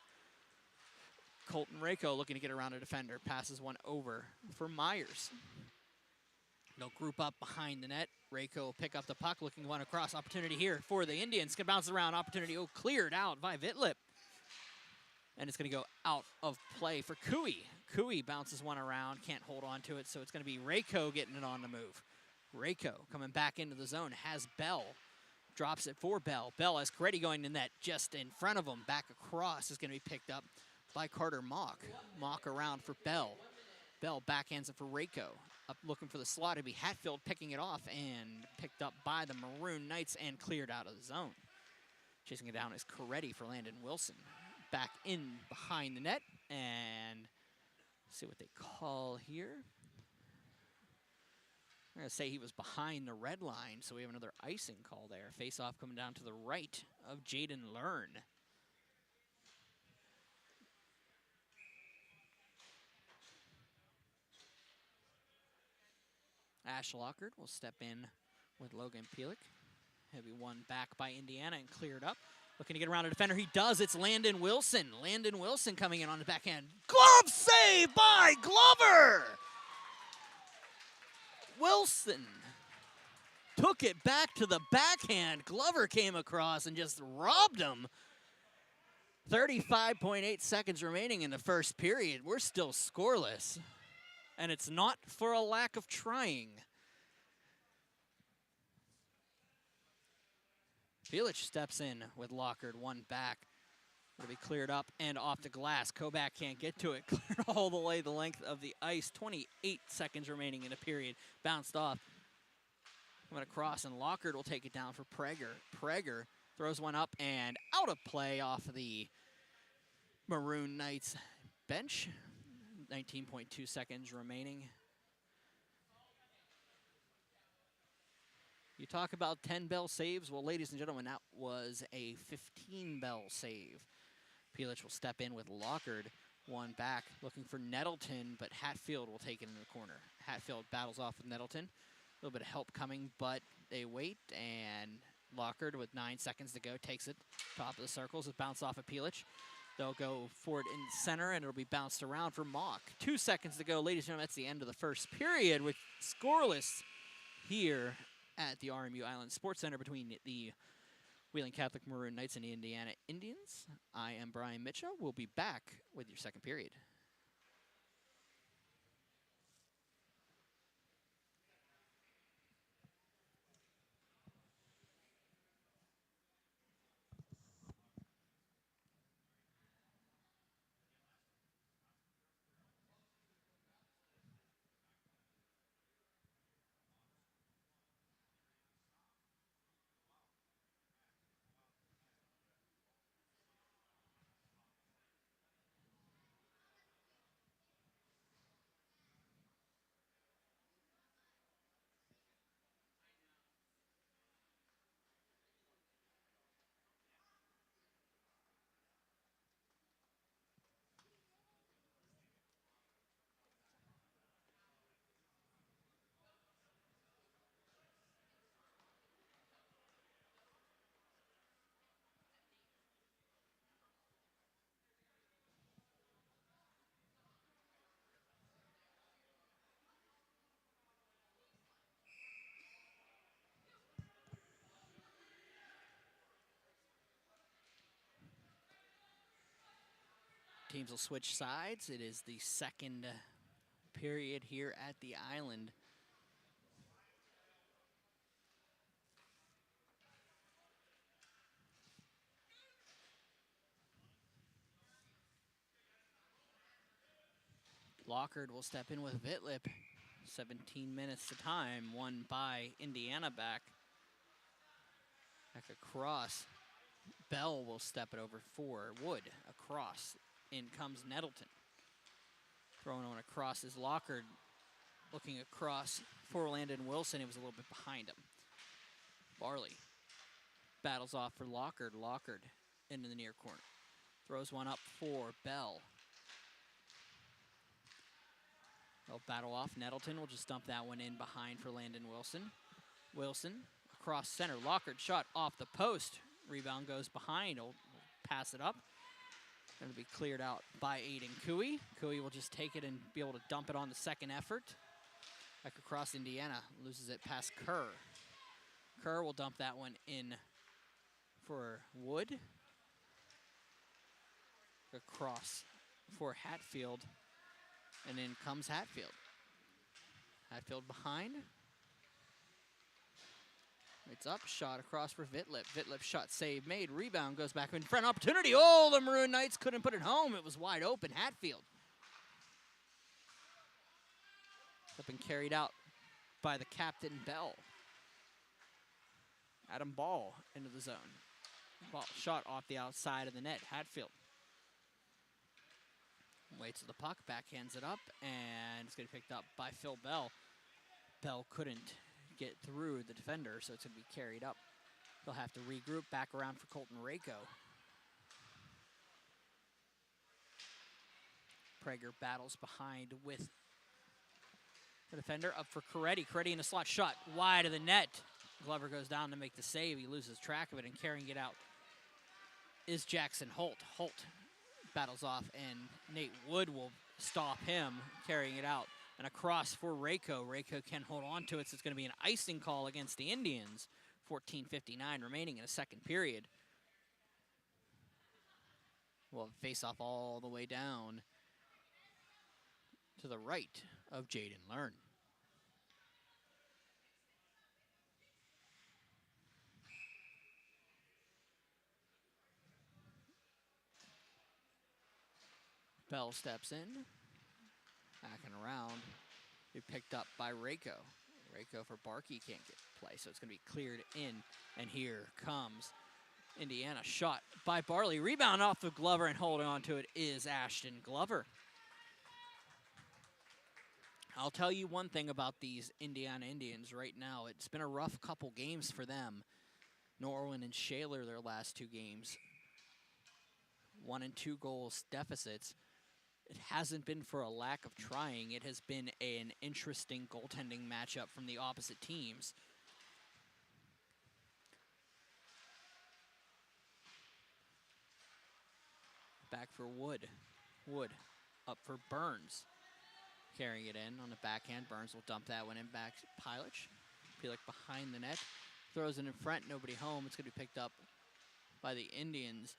Colton Rako looking to get around a defender. Passes one over for Myers. They'll group up behind the net. Rako will pick up the puck, looking one across. Opportunity here for the Indians. Going to bounce around. Opportunity cleared out by Vitlip. And it's going to go out of play for Cooey. Cooey bounces one around, can't hold on to it, so it's going to be Rako getting it on the move. Rako coming back into the zone, has Bell. Drops it for Bell. Bell has Coretti going to net just in front of him. Back across is going to be picked up by Carter Mock. Mock around for Bell. Bell backhands it for Rako. Up looking for the slot. It'll be Hatfield picking it off and picked up by the Maroon Knights and cleared out of the zone. Chasing it down is Coretti for Landon Wilson. Back in behind the net, and see what they call here. I'm going to say he was behind the red line, so we have another icing call there. Face-off coming down to the right of Jaden Learn. Ash Lockard will step in with Logan Pilic. He'll be won back by Indiana and cleared up. Looking to get around a defender. He does. It's Landon Wilson. Landon Wilson coming in on the backhand. Glove save by Glover! Wilson took it back to the backhand. Glover came across and just robbed him. 35.8 seconds remaining in the first period. We're still scoreless. And it's not for a lack of trying. Pilic steps in with Lockard, one back. It'll be cleared up and off the glass. Kobach can't get to it. Cleared all the way the length of the ice. 28 seconds remaining in the period. Bounced off. Coming across, and Lockard will take it down for Prager. Prager throws one up and out of play off of the Maroon Knights bench. 19.2 seconds remaining. You talk about 10 Bell saves. Well, ladies and gentlemen, that was a 15 Bell save. Pilic will step in with Lockard, one back, looking for Nettleton, but Hatfield will take it in the corner. Hatfield battles off with Nettleton. A little bit of help coming, but they wait, and Lockard, with 9 seconds to go, takes it top of the circles. It bounced off of Pilic. They'll go for it in center, and it'll be bounced around for Mock. 2 seconds to go, ladies and gentlemen. That's the end of the first period, with scoreless here at the RMU Island Sports Center between the Wheeling Catholic Maroon Knights and the Indiana Indians. I am Brian Mitchell. We'll be back with your second period. Teams will switch sides. It is the second period here at the Island. Lockard will step in with Vitlip. 17 minutes to time, won by Indiana back across. Bell will step it over for Wood. Across. In comes Nettleton. Throwing on across is Lockard. Looking across for Landon Wilson. He was a little bit behind him. Barley battles off for Lockard. Lockard into the near corner. Throws one up for Bell. They'll battle off. Nettleton will just dump that one in behind for Landon Wilson. Wilson across center. Lockard shot off the post. Rebound goes behind. He'll pass it up. Going to be cleared out by Aiden Cooey. Cooey will just take it and be able to dump it on the second effort. Back across Indiana. Loses it past Kerr. Kerr will dump that one in for Wood. Across for Hatfield. And in comes Hatfield. Hatfield behind. It's up, shot across for Vitlip. Vitlip shot save made, rebound goes back in front, opportunity. Oh, the Maroon Knights couldn't put it home. It was wide open, Hatfield. It's been carried out by the captain, Bell. Adam Ball into the zone. Ball shot off the outside of the net, Hatfield. Waits to the puck, backhands it up, and it's going to be picked up by Phil Bell. Bell couldn't get through the defender, so it's going to be carried up. They'll have to regroup back around for Colton Rako. Prager battles behind with the defender, up for Coretti. Coretti in a slot shot wide of the net. Glover goes down to make the save. He loses track of it, and carrying it out is Jackson Holt. Holt battles off, and Nate Wood will stop him, carrying it out. And across for Rako. Rako can hold on to it, so it's going to be an icing call against the Indians. 14:59 remaining in a second period. We'll face off all the way down to the right of Jaden Learn. Bell steps in. Backing around. Be picked up by Rako. Rako for Barkey can't get play, so it's going to be cleared in. And here comes Indiana. Shot by Barley. Rebound off of Glover, and holding on to it is Ashton Glover. I'll tell you one thing about these Indiana Indians right now. It's been a rough couple games for them. Norwin and Shaler, their last two games. 1 and 2 goals deficits. It hasn't been for a lack of trying. It has been an interesting goaltending matchup from the opposite teams. Back for Wood. Wood up for Burns. Carrying it in on the backhand. Burns will dump that one in back to Pilich. Pilich behind the net. Throws it in front. Nobody home. It's going to be picked up by the Indians.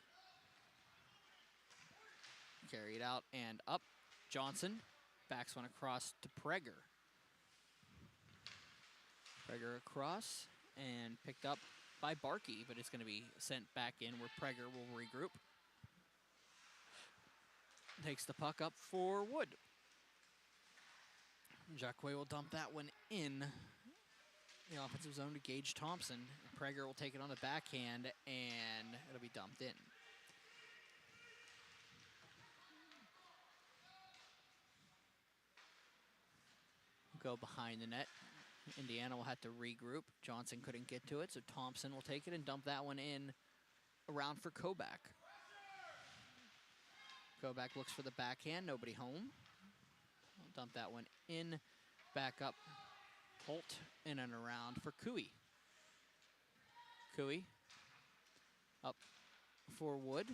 Carry it out and up. Johnson backs one across to Prager. Prager across and picked up by Barkey, but it's going to be sent back in where Prager will regroup. Takes the puck up for Wood. Jacque will dump that one in the offensive zone to Gage Thompson. Prager will take it on the backhand, and it'll be dumped in. Go behind the net. Indiana will have to regroup. Johnson couldn't get to it, so Thompson will take it and dump that one in around for Kobach. Kobach looks for the backhand. Nobody home. I'll dump that one in. Back up. Holt in and around for Cooey. Cooey up for Wood.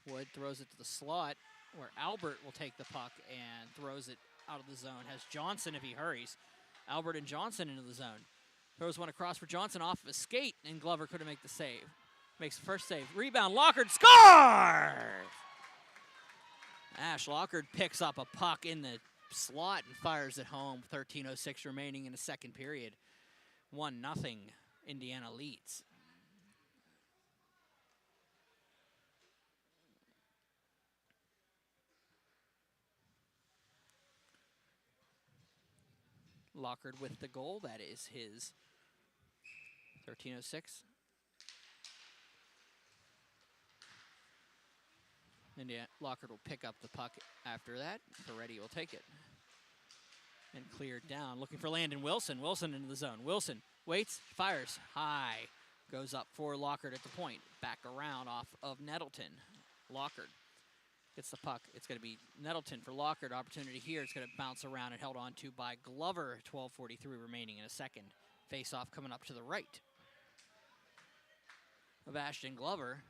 Wood throws it to the slot where Albert will take the puck and throws it out of the zone. Has Johnson if he hurries. Albert and Johnson into the zone. Throws one across for Johnson off of a skate, and Glover couldn't make the save. Makes the first save. Rebound, Lockard scores! Ash Lockard picks up a puck in the slot and fires it home. 13:06 remaining in the second period. 1-0, Indiana leads. Lockard with the goal. That is his 13:06. Lockard will pick up the puck after that. Peretti will take it. And cleared down. Looking for Landon Wilson. Wilson into the zone. Wilson waits, fires high. Goes up for Lockard at the point. Back around off of Nettleton. Lockard gets the puck. It's going to be Nettleton for Lockard. Opportunity here. It's going to bounce around and held on to by Glover. 12:43 remaining in a second. Face-off coming up to the right of Ashton Glover.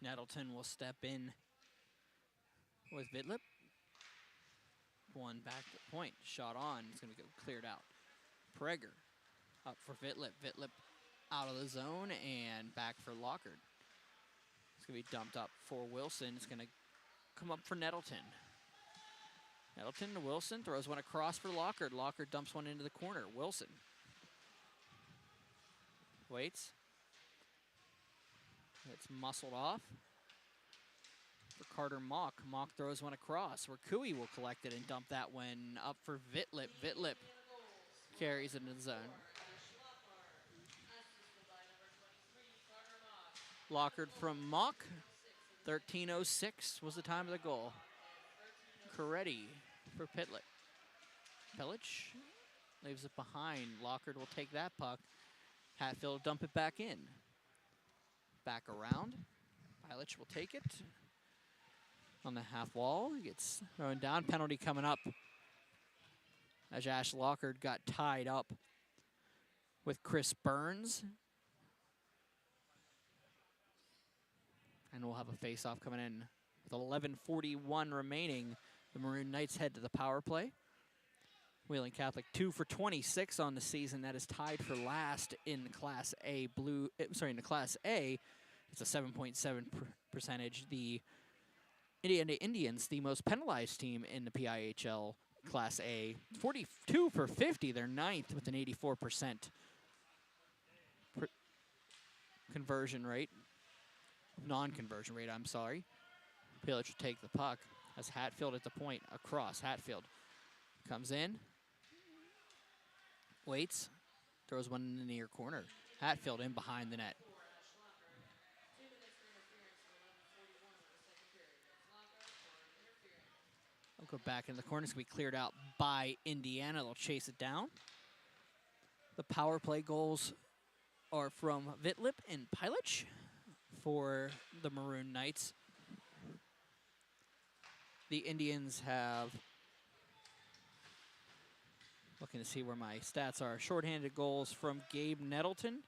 Nettleton will step in with Vidlip. One back to the point. Shot on. It's going to go cleared out. Prager up for Vidlip. Vidlip out of the zone and back for Lockard. It's going to be dumped up for Wilson. It's going to come up for Nettleton. Nettleton to Wilson. Throws one across for Lockard. Lockard dumps one into the corner. Wilson waits. It's muscled off for Carter Mock. Mock throws one across where Cooey will collect it and dump that one up for Vidlip. Vidlip carries it into the zone. Lockard from Mock. 13:06 was the time of the goal. Coretti for Pitlick. Pilich leaves it behind. Lockard will take that puck. Hatfield will dump it back in. Back around. Pilich will take it. On the half wall. He gets thrown down. Penalty coming up. As Ash Lockard got tied up with Chris Burns. And we'll have a face-off coming in with 11:41 remaining. The Maroon Knights head to the power play. Wheeling Catholic 2 for 26 on the season. That is tied for last in Class A in the Class A. It's a 7.7 percentage. The Indiana Indians, the most penalized team in the PIHL Class A. 42 for 50. They're ninth with an 84% conversion rate. Non-conversion rate, I'm sorry. Pilich will take the puck. As Hatfield at the point. Across. Hatfield comes in. Waits. Throws one in the near corner. Hatfield in behind the net. I'll go back in the corner. It's going to be cleared out by Indiana. They'll chase it down. The power play goals are from Vidlip and Pilich. for the Maroon Knights. The Indians have, looking to see where my stats are, shorthanded goals from Gabe Nettleton.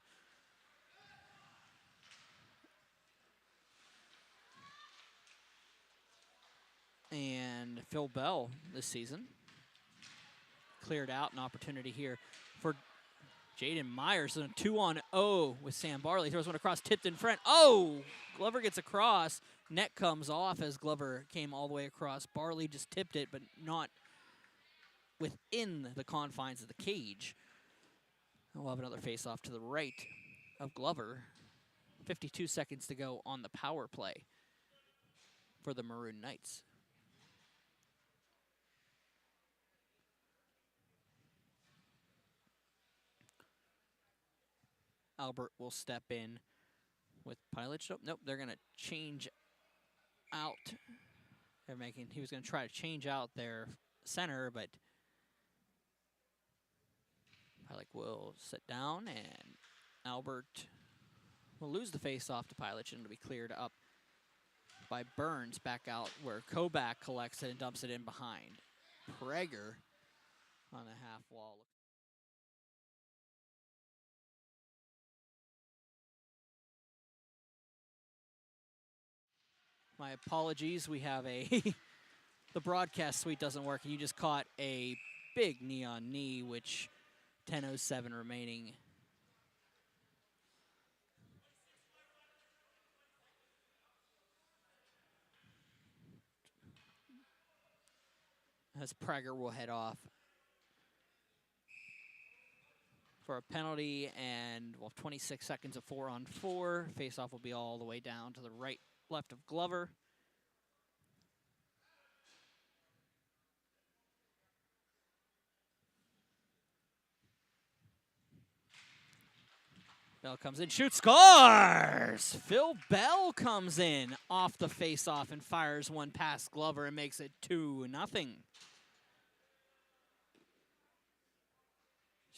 And Phil Bell this season. Cleared out an opportunity here for Jaden Myers. A 2-on-0 with Sam Barley. Throws one across, tipped in front. Oh! Glover gets across. Net comes off as Glover came all the way across. Barley just tipped it, but not within the confines of the cage. We'll have another face-off to the right of Glover. 52 seconds to go on the power play for the Maroon Knights. Albert will step in with Pilot. Nope, they're going to change out. He was going to try to change out their center, but Pilot will sit down, and Albert will lose the face-off to Pilot, and it'll be cleared up by Burns back out where Kobach collects it and dumps it in behind. Prager on the half wall. My apologies, we have the broadcast suite doesn't work, and you just caught a big knee-on knee, which 10:07 remaining. As Prager will head off for a penalty, and 26 seconds of 4-on-4. Face-off will be all the way down to the left of Glover. Bell comes in, shoots, scores! Phil Bell comes in off the face-off and fires one past Glover and makes it 2-0.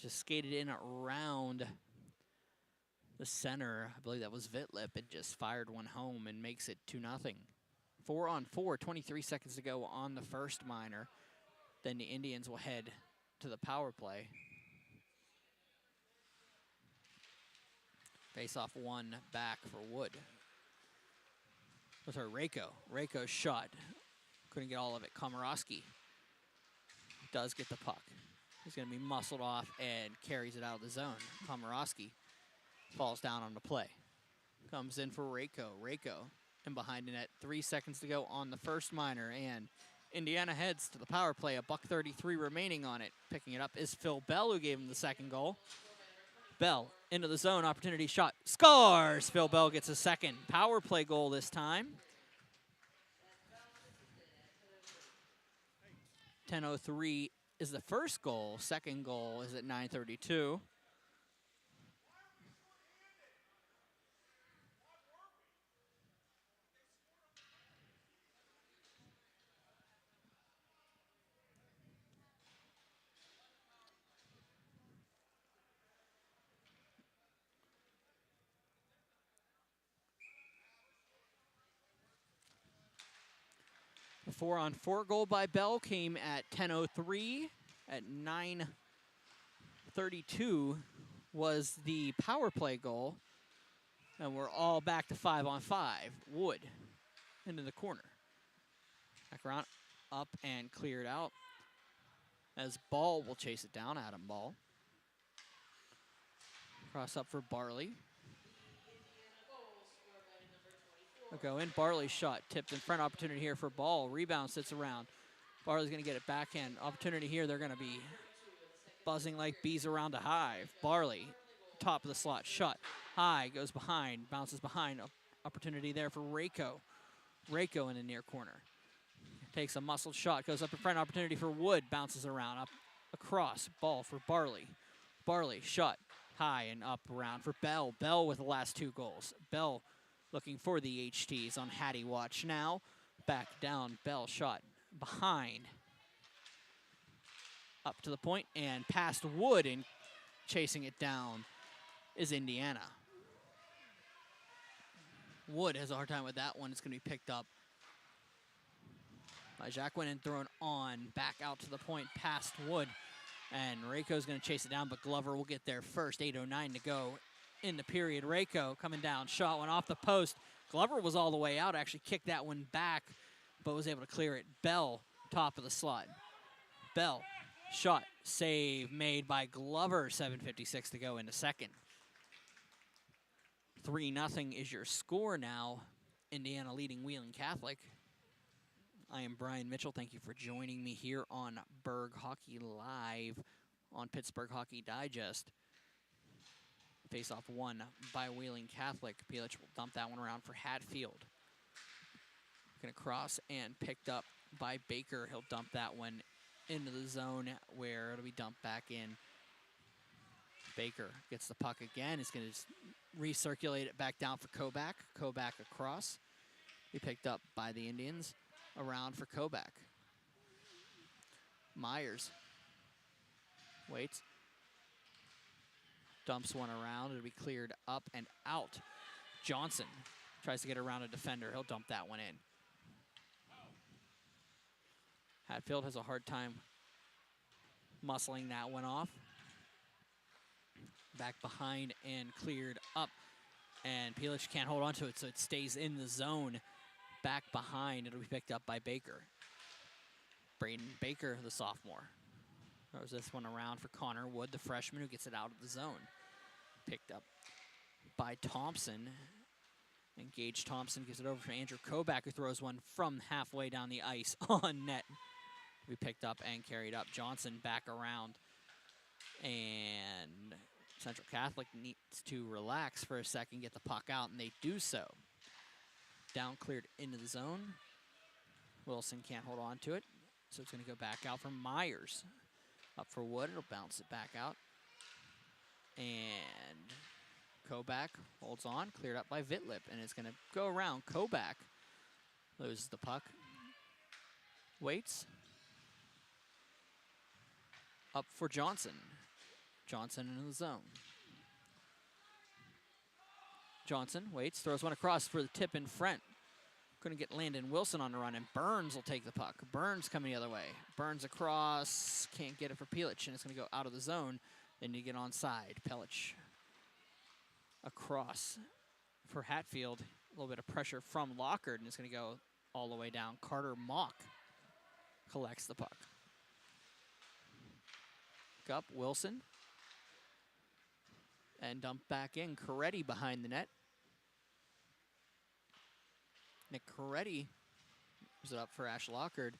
Just skated in around the center. I believe that was Vitlip, and just fired one home and makes it 2-0. 4-on-4, 23 seconds to go on the first minor. Then the Indians will head to the power play. Face off one back for Wood. With her Rako. Rako's shot. Couldn't get all of it. Komorowski does get the puck. He's going to be muscled off and carries it out of the zone. Komorowski falls down on the play. Comes in for Rako. Rako in behind the net. 3 seconds to go on the first minor. And Indiana heads to the power play. $1:33 remaining on it. Picking it up is Phil Bell, who gave him the second goal. Bell into the zone. Opportunity shot. Scores! Phil Bell gets a second power play goal this time. 10:03 is the first goal. Second goal is at 9:32. The 4-on-4 goal by Bell came at 10:03. At 9:32 was the power play goal. And we're all back to 5-on-5. Wood into the corner. Back around, up and cleared out. As Ball will chase it down, Adam Ball. Cross up for Barley. They'll go in. Barley's shot tipped in front. Opportunity here for Ball. Rebound sits around. Barley's going to get it backhand. Opportunity here. They're going to be buzzing like bees around a hive. Barley, top of the slot. Shot high, goes behind, bounces behind. Opportunity there for Rako. Rako in the near corner. Takes a muscled shot, goes up in front. Opportunity for Wood, bounces around, up across. Ball for Barley. Barley, shot high and up around for Bell. Bell with the last two goals. Bell looking for the HTs on Hattie watch now. Back down, Bell shot behind. Up to the point and past Wood, and chasing it down is Indiana. Wood has a hard time with that one. It's going to be picked up by Jacquin and thrown on. Back out to the point past Wood. And Reiko's going to chase it down, but Glover will get there first. 8:09 to go in the period. Reiko coming down, shot one off the post. Glover was all the way out, actually kicked that one back, but was able to clear it. Bell, top of the slot. Bell, shot, save made by Glover. 7:56 to go in the second. 3-0 is your score now. Indiana leading Wheeling Catholic. I am Brian Mitchell. Thank you for joining me here on Berg Hockey Live on Pittsburgh Hockey Digest. Face-off won by Wheeling Catholic. Pielich will dump that one around for Hatfield. Going to cross and picked up by Baker. He'll dump that one into the zone where it'll be dumped back in. Baker gets the puck again. He's going to recirculate it back down for Kobach. Kobach across. Be picked up by the Indians. Around for Kobach. Myers waits. Dumps one around. It'll be cleared up and out. Johnson tries to get around a defender. He'll dump that one in. Hatfield has a hard time muscling that one off. Back behind and cleared up. And Pielich can't hold on to it, so it stays in the zone. Back behind, it'll be picked up by Baker. Braden Baker, the sophomore. Throws this one around for Connor Wood, the freshman, who gets it out of the zone. Picked up by Thompson. And Gage Thompson gives it over to Andrew Kobach, who throws one from halfway down the ice on net. We picked up and carried up. Johnson back around. And Central Catholic needs to relax for a second, get the puck out, and they do so. Down cleared into the zone. Wilson can't hold on to it, so it's going to go back out from Myers. Up for Wood, it'll bounce it back out. And Kobach holds on, cleared up by Vitlip, and it's going to go around. Kobach loses the puck. Waits. Up for Johnson. Johnson in the zone. Johnson waits, throws one across for the tip in front. Couldn't get Landon Wilson on the run, and Burns will take the puck. Burns coming the other way. Burns across, can't get it for Pielich, and it's going to go out of the zone. Then you get onside. Pielich across for Hatfield. A little bit of pressure from Lockard, and it's going to go all the way down. Carter Mock collects the puck. Up Wilson. And dump back in. Coretti behind the net. Nick Coretti gives it up for Ash Lockard.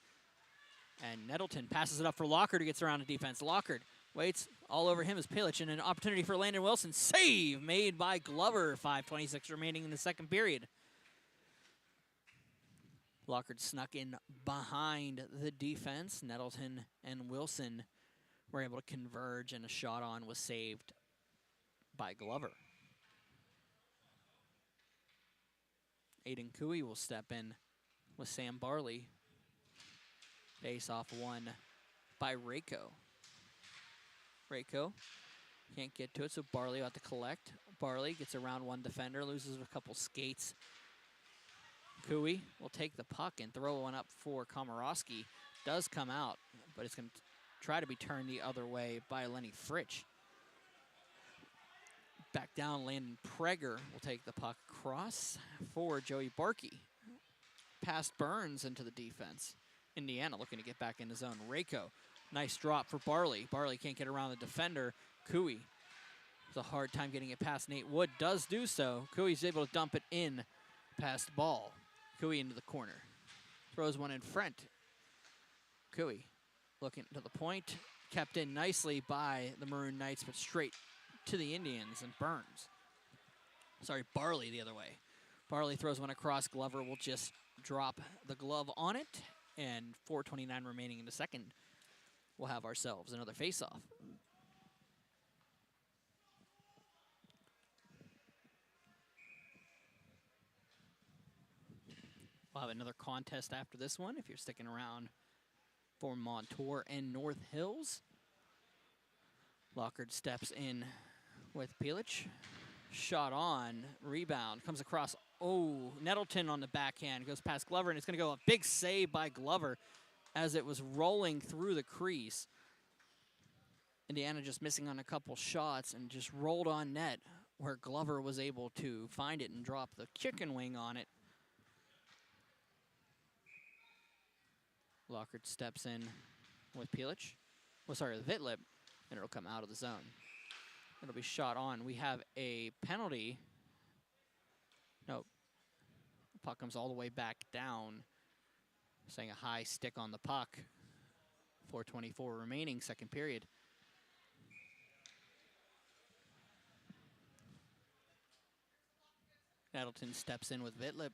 And Nettleton passes it up for Lockard, who gets around the defense. Lockard waits. All over him is Pielich, and an opportunity for Landon Wilson. Save made by Glover. 5:26 remaining in the second period. Lockard snuck in behind the defense. Nettleton and Wilson were able to converge, and a shot on was saved by Glover. Aiden Cooey will step in with Sam Barley. Face off won by Reiko. Reiko can't get to it, so Barley will have to collect. Barley gets around one defender, loses a couple skates. Cooey will take the puck and throw one up for Komorowski. Does come out, but it's going to try to be turned the other way by Lenny Fritsch. Back down, Landon Prager will take the puck across for Joey Barkey. Past Burns into the defense. Indiana looking to get back in the zone. Reiko, nice drop for Barley. Barley can't get around the defender. Cooey has a hard time getting it past Nate Wood. Does do so. Cooey's able to dump it in past Ball. Cooey into the corner. Throws one in front. Cooey looking to the point. Kept in nicely by the Maroon Knights, but straight to the Indians, and Burns. Sorry, Barley the other way. Barley throws one across. Glover will just drop the glove on it, and 4:29 remaining in the second. We'll have ourselves another face-off. We'll have another contest after this one if you're sticking around for Montour and North Hills. Lockard steps in with Pielich. Shot on, rebound, comes across Oh, Nettleton on the backhand goes past Glover, and it's going to go a big save by Glover as it was rolling through the crease. Indiana just missing on a couple shots and just rolled on net where Glover was able to find it and drop the chicken wing on it. Lockard steps in with Pilic. Well, sorry, Vitlip, and it'll come out of the zone. It'll be shot on. We have a penalty. No, the puck comes all the way back down, saying a high stick on the puck. 4:24 remaining, second period. Nettleton steps in with Vitlip.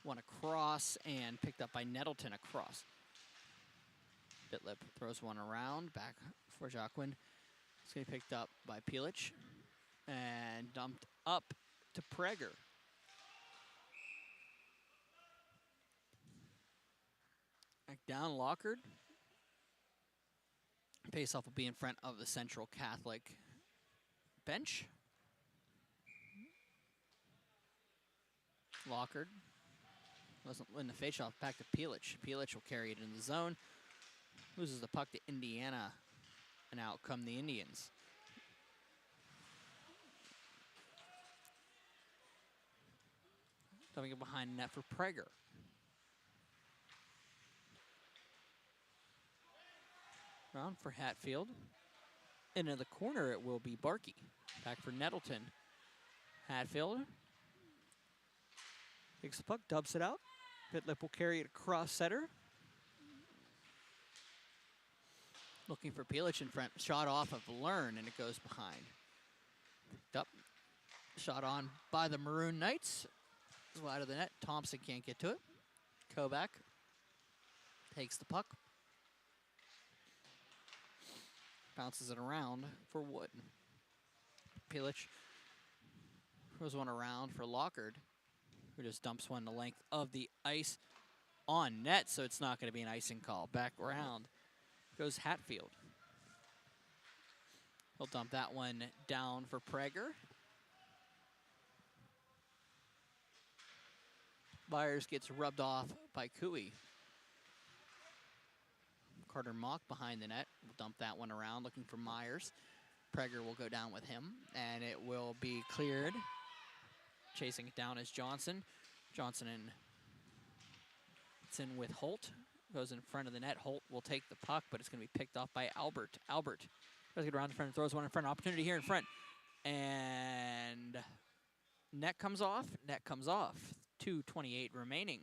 One across and picked up by Nettleton across. Vitlip throws one around, back for Jacquin. It's going to be picked up by Pilic and dumped up to Prager. Back down, Lockard. Faceoff will be in front of the Central Catholic bench. Lockard doesn't win the faceoff, back to Pilic. Pilic will carry it in the zone. Loses the puck to Indiana, and out come the Indians. Coming up behind net for Prager. Round for Hatfield. Into the corner it will be Barkey. Back for Nettleton. Hatfield takes the puck, dubs it out. Vitlip will carry it across center. Looking for Pilic in front. Shot off of Learn, and it goes behind. Picked up. Shot on by the Maroon Knights. Wide of the net. Thompson can't get to it. Kovac takes the puck. Bounces it around for Wood. Pilic throws one around for Lockard, who just dumps one the length of the ice on net, so it's not going to be an icing call. Back round goes Hatfield. He'll dump that one down for Prager. Byers gets rubbed off by Cooey. Carter Mock behind the net. Will dump that one around, looking for Myers. Prager will go down with him, and it will be cleared. Chasing it down is Johnson. Johnson and it's in with Holt. Goes in front of the net. Holt will take the puck, but it's going to be picked off by Albert. Albert does get around in front and throws one in front. Opportunity here in front. And net comes off. Net comes off. 2:28 remaining.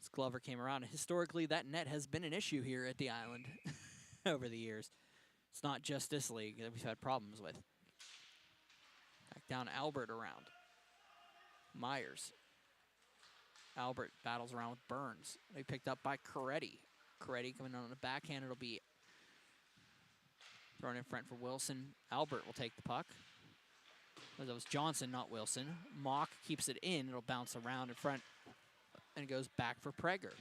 As Glover came around, historically that net has been an issue here at the Island over the years. It's not just this league that we've had problems with. Back down, Albert around. Myers. Albert battles around with Burns. They picked up by Coretti. Coretti coming on the backhand. It'll be thrown in front for Wilson. Albert will take the puck. That was Johnson, not Wilson. Mock keeps it in. It'll bounce around in front and goes back for Prager.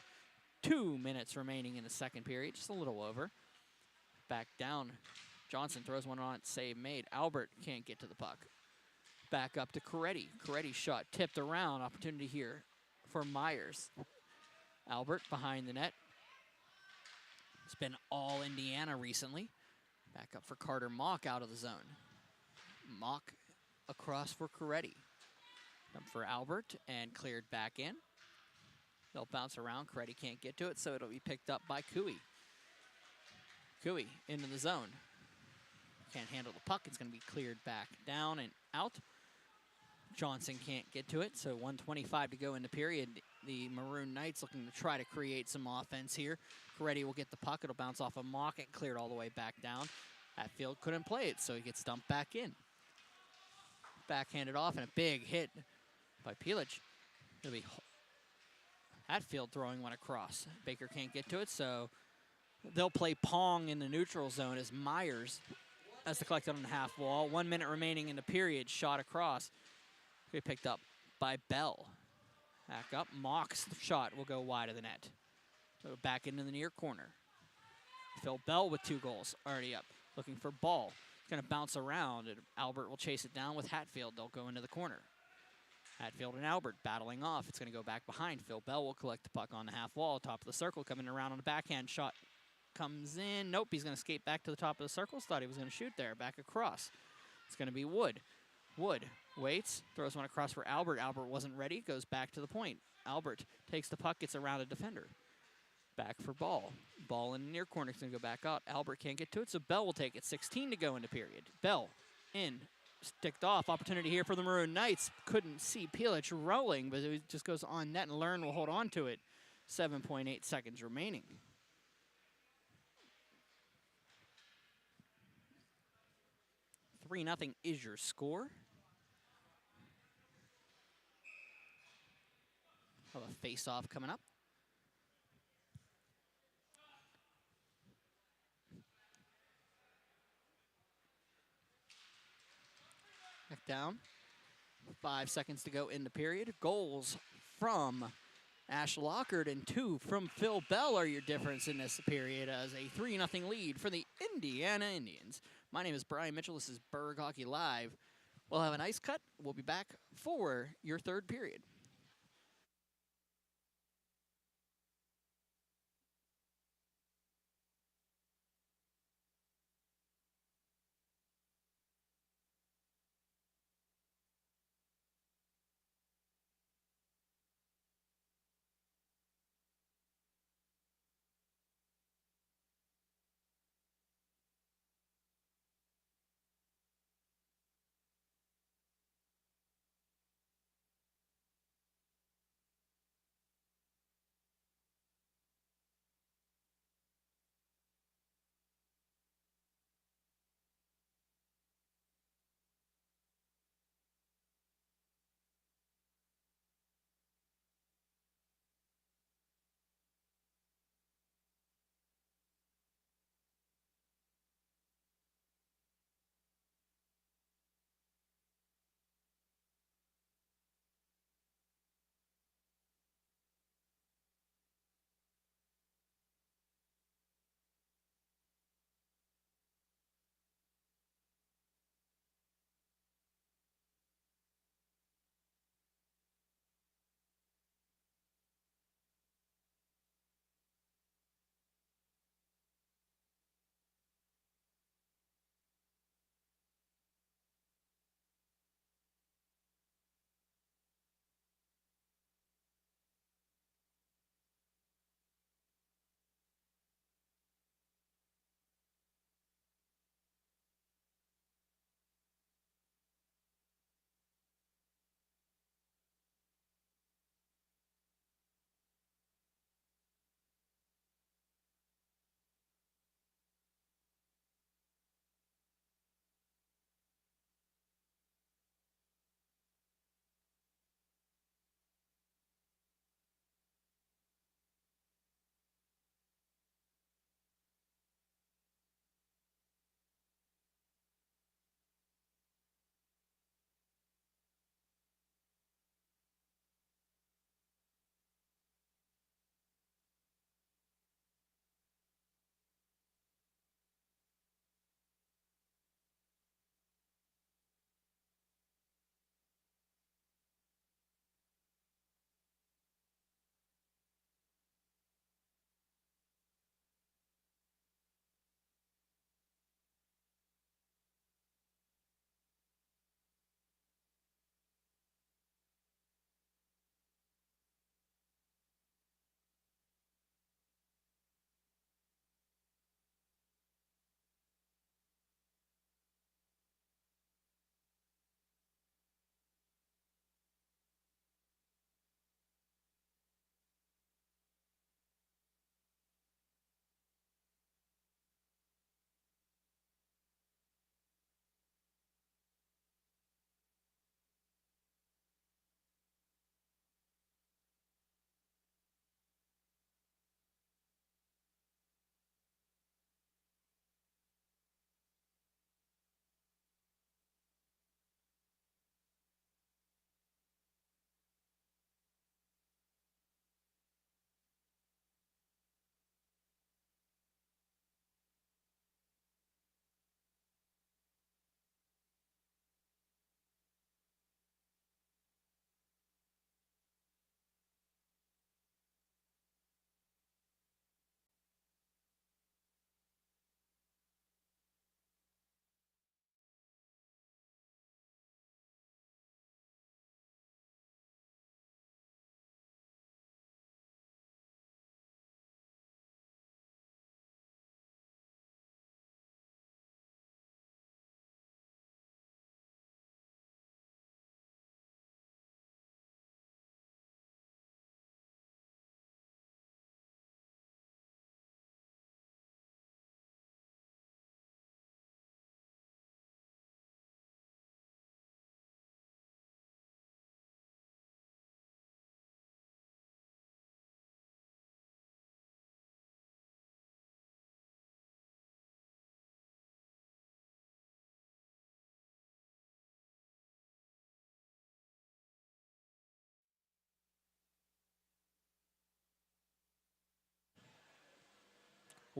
2 minutes remaining in the second period, just a little over. Back down. Johnson throws one on, save made. Albert can't get to the puck. Back up to Coretti. Coretti's shot tipped around. Opportunity here for Myers. Albert behind the net. It's been all Indiana recently. Back up for Carter Mock out of the zone. Mock across for Coretti. Up for Albert and cleared back in. They'll bounce around. Coretti can't get to it, so it'll be picked up by Cooey. Cooey into the zone. Can't handle the puck. It's going to be cleared back down and out. Johnson can't get to it, so 1:25 to go in the period. The Maroon Knights looking to try to create some offense here. Coretti will get the puck. It'll bounce off a Mock and cleared all the way back down. Hatfield couldn't play it, so he gets dumped back in. Backhanded off and a big hit by Pilic. It'll be Hatfield throwing one across. Baker can't get to it, so they'll play Pong in the neutral zone as Myers has to collect it on the half wall. 1 minute remaining in the period. Shot across. Be picked up by Bell. Back up. Mock's shot will go wide of the net. So back into the near corner. Phil Bell with 2 goals already up. Looking for Ball. Going to bounce around, and Albert will chase it down with Hatfield. They'll go into the corner. Hatfield and Albert battling off. It's going to go back behind. Phil Bell will collect the puck on the half wall, top of the circle, coming around on a backhand shot. Comes in. Nope, he's going to skate back to the top of the circle. Thought he was going to shoot there. Back across. It's going to be Wood. Wood waits, throws one across for Albert. Albert wasn't ready, goes back to the point. Albert takes the puck, gets around a defender. Back for Ball. Ball in the near corner, it's going to go back out. Albert can't get to it, so Bell will take it. 16 to go into period. Bell in, sticked off. Opportunity here for the Maroon Knights. Couldn't see Pilic rolling, but it just goes on net, and Learn will hold on to it. 7.8 seconds remaining. $3-0 is your score. Have a face-off coming up. Back down. 5 seconds to go in the period. Goals from Ash Lockard and 2 from Phil Bell are your difference in this period as a 3-0 lead for the Indiana Indians. My name is Brian Mitchell. This is Berg Hockey Live. We'll have an ice cut. We'll be back for your third period.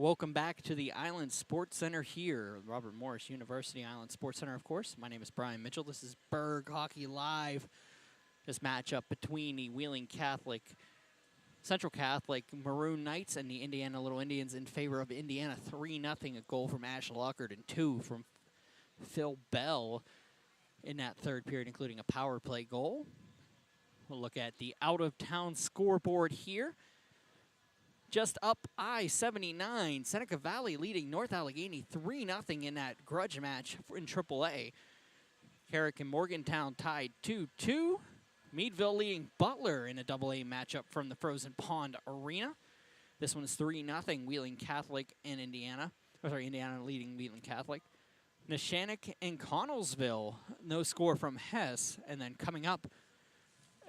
Welcome back to the Island Sports Center here, Robert Morris University Island Sports Center, of course. My name is Brian Mitchell. This is Berg Hockey Live. This matchup between the Wheeling Catholic, Central Catholic Maroon Knights and the Indiana Little Indians in favor of Indiana. 3-0, a goal from Ash Lockard and 2 from Phil Bell in that third period, including a power play goal. We'll look at the out-of-town scoreboard here. Just up I-79, Seneca Valley leading North Allegheny 3-0 in that grudge match in AAA. Carrick and Morgantown tied 2-2. Meadville leading Butler in a AA matchup from the Frozen Pond Arena. This one is 3-0, Wheeling Catholic and Indiana. Indiana leading Wheeling Catholic. Neshannock and Connellsville, no score from Hess. And then coming up,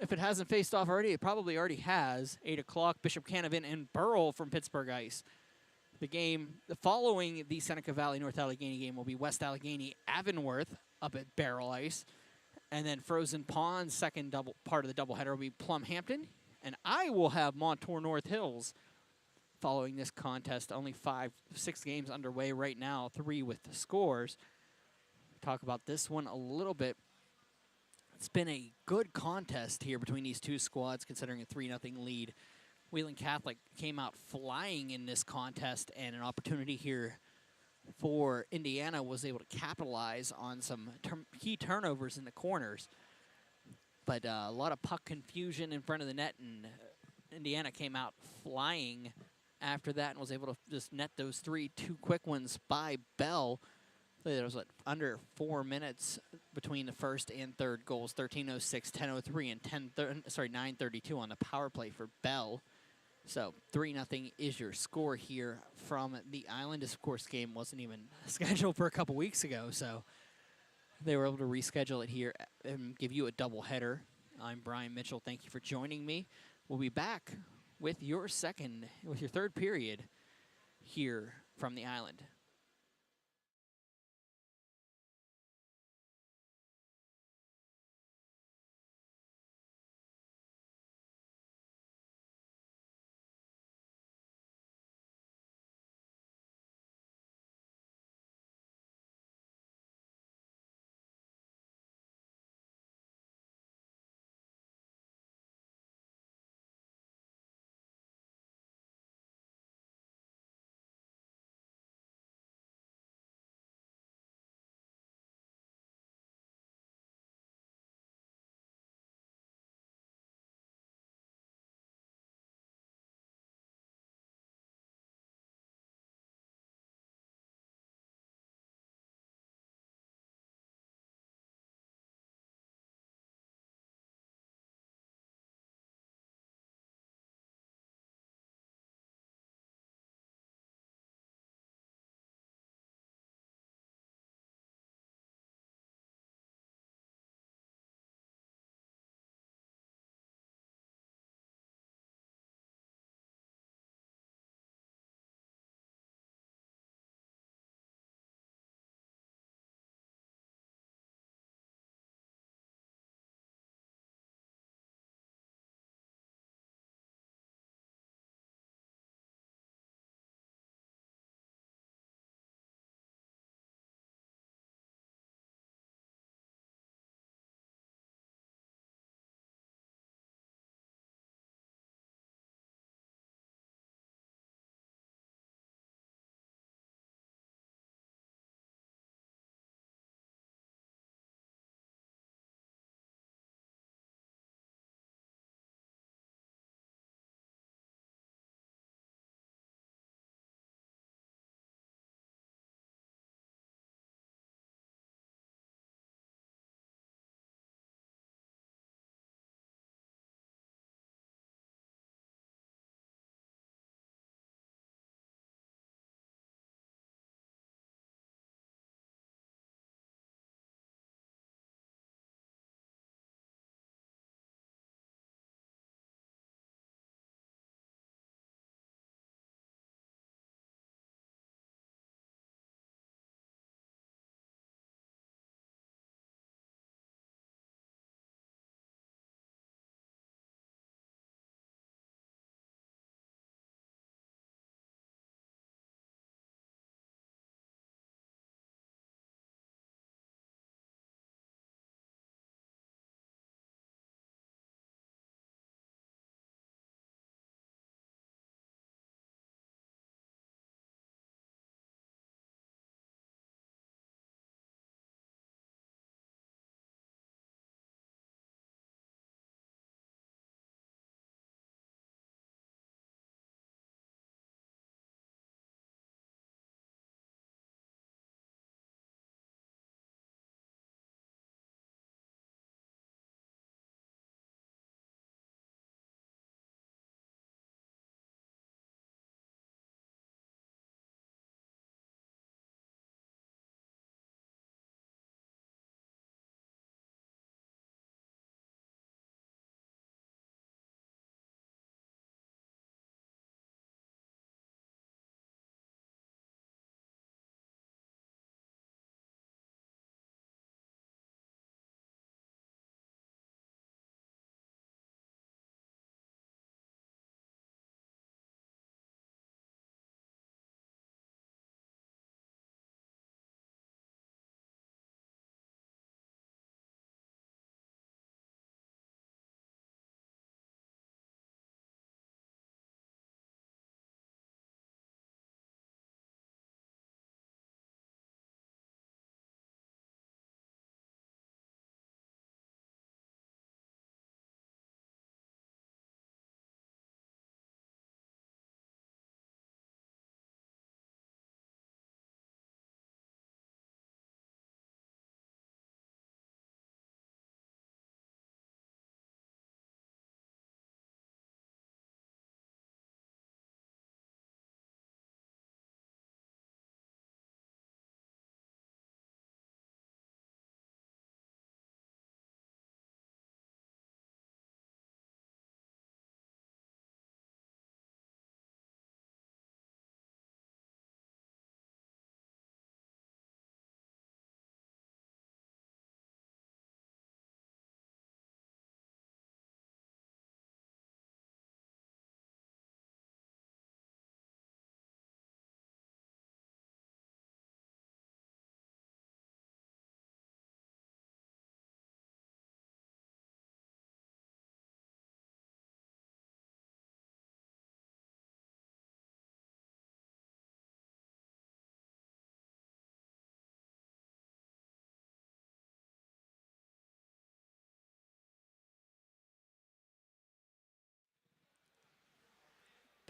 if it hasn't faced off already, it probably already has. 8 o'clock, Bishop Canevin and Burrell from Pittsburgh Ice. The game following the Seneca Valley North Allegheny game will be West Allegheny Avonworth up at Barrel Ice. And then Frozen Pond's second part of the doubleheader will be Plum Hampton. And I will have Montour North Hills following this contest. Only 6 games underway right now, 3 with the scores. Talk about this one a little bit. It's been a good contest here between these two squads, considering a 3-0 lead. Wheeling Catholic came out flying in this contest, and an opportunity here for Indiana was able to capitalize on some key turnovers in the corners. But a lot of puck confusion in front of the net, and Indiana came out flying after that and was able to just net those 2 quick ones by Bell. There was under 4 minutes between the first and third goals, 13:06, 10:03, and 9:32 on the power play for Bell. So 3-0 is your score here from the Island. This, of course, game wasn't even scheduled for a couple weeks ago, so they were able to reschedule it here and give you a doubleheader. I'm Brian Mitchell. Thank you for joining me. We'll be back with your third period here from the Island.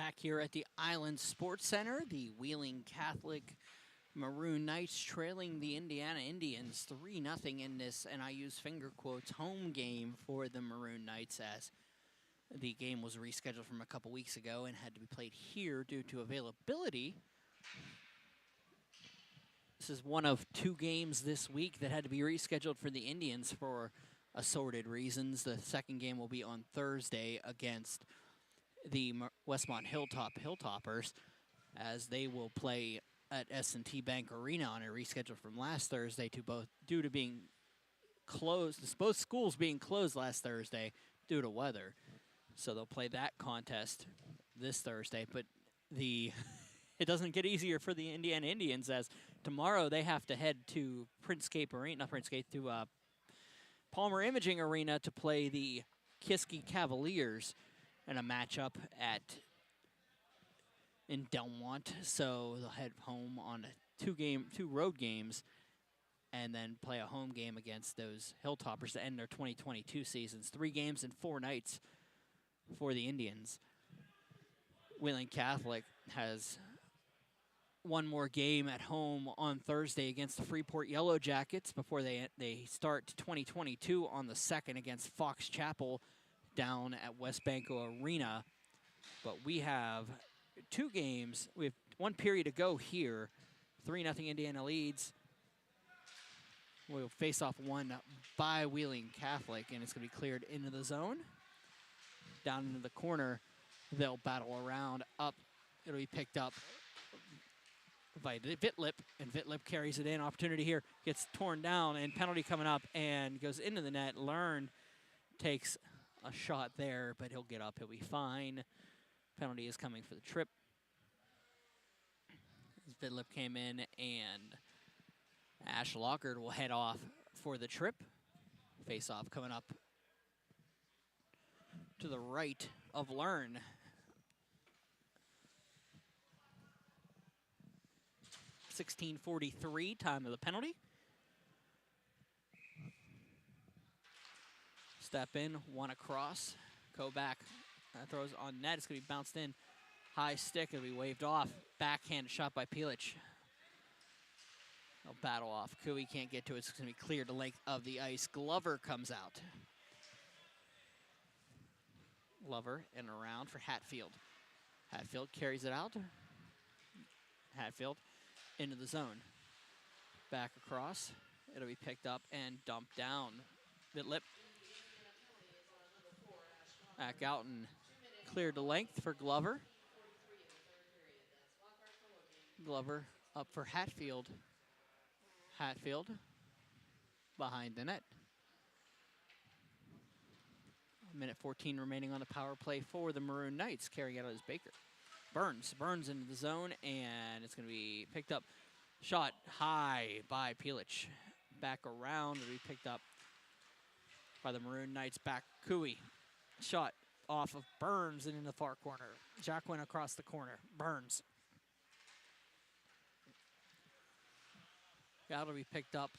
Back here at the Island Sports Center, the Wheeling Catholic Maroon Knights trailing the Indiana Indians 3-0 in this, and I use finger quotes, home game for the Maroon Knights, as the game was rescheduled from a couple weeks ago and had to be played here due to availability. This is one of 2 games this week that had to be rescheduled for the Indians for assorted reasons. The second game will be on Thursday against the Westmont Hilltoppers, as they will play at S&T Bank Arena on a reschedule from last Thursday due to being closed. Both schools being closed last Thursday due to weather. So they'll play that contest this Thursday, but it doesn't get easier for the Indiana Indians, as tomorrow they have to head to Palmer Imaging Arena to play the Kiski Cavaliers in a matchup in Delmont. So they'll head home on 2 road games and then play a home game against those Hilltoppers to end their 2022 seasons. 3 games and 4 nights for the Indians. Wheeling Catholic has one more game at home on Thursday against the Freeport Yellow Jackets before they start 2022 on the 2nd against Fox Chapel down at West Banco Arena. But we have 2 games. We have 1 period to go here. 3-0 Indiana leads. We'll face off one by Wheeling Catholic, and it's going to be cleared into the zone. Down into the corner, they'll battle around up. It'll be picked up by Vitlip, and Vitlip carries it in. Opportunity here, gets torn down, and penalty coming up and goes into the net. Learn takes a shot there, but he'll get up. He'll be fine. Penalty is coming for the trip. As Vitlip came in, and Ash Lockard will head off for the trip. Face-off coming up to the right of Learn. .16:43, time of the penalty. Step in, 1 across. Kovac throws on net. It's going to be bounced in. High stick, it'll be waved off. Backhand shot by Pilic. They'll battle off. Cooey can't get to it. It's going to be cleared to length of the ice. Glover comes out. Glover and around for Hatfield. Hatfield carries it out. Hatfield into the zone. Back across. It'll be picked up and dumped down. Vitlip back out and cleared to length for Glover. Glover up for Hatfield. Hatfield behind the net. 1:14 remaining on the power play for the Maroon Knights. Carrying out as Baker. Burns into the zone, and it's going to be picked up. Shot high by Pilic. Back around, it'll be picked up by the Maroon Knights. Back Cooey. Shot off of Burns and in the far corner. Jacquin across the corner. Burns. That'll be picked up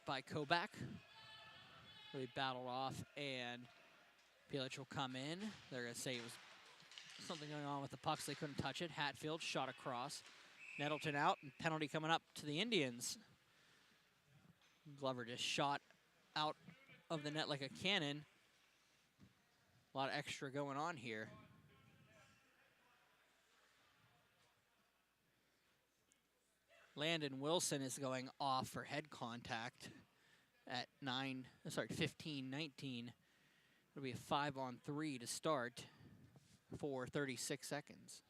by Kovac. It'll be battled off, and Pilic will come in. They're going to say it was something going on with the pucks. They couldn't touch it. Hatfield shot across. Nettleton out, and penalty coming up to the Indians. Glover just shot out of the net like a cannon. A lot of extra going on here. Landon Wilson is going off for head contact at 15:19. It'll be a 5-on-3 to start for 36 seconds.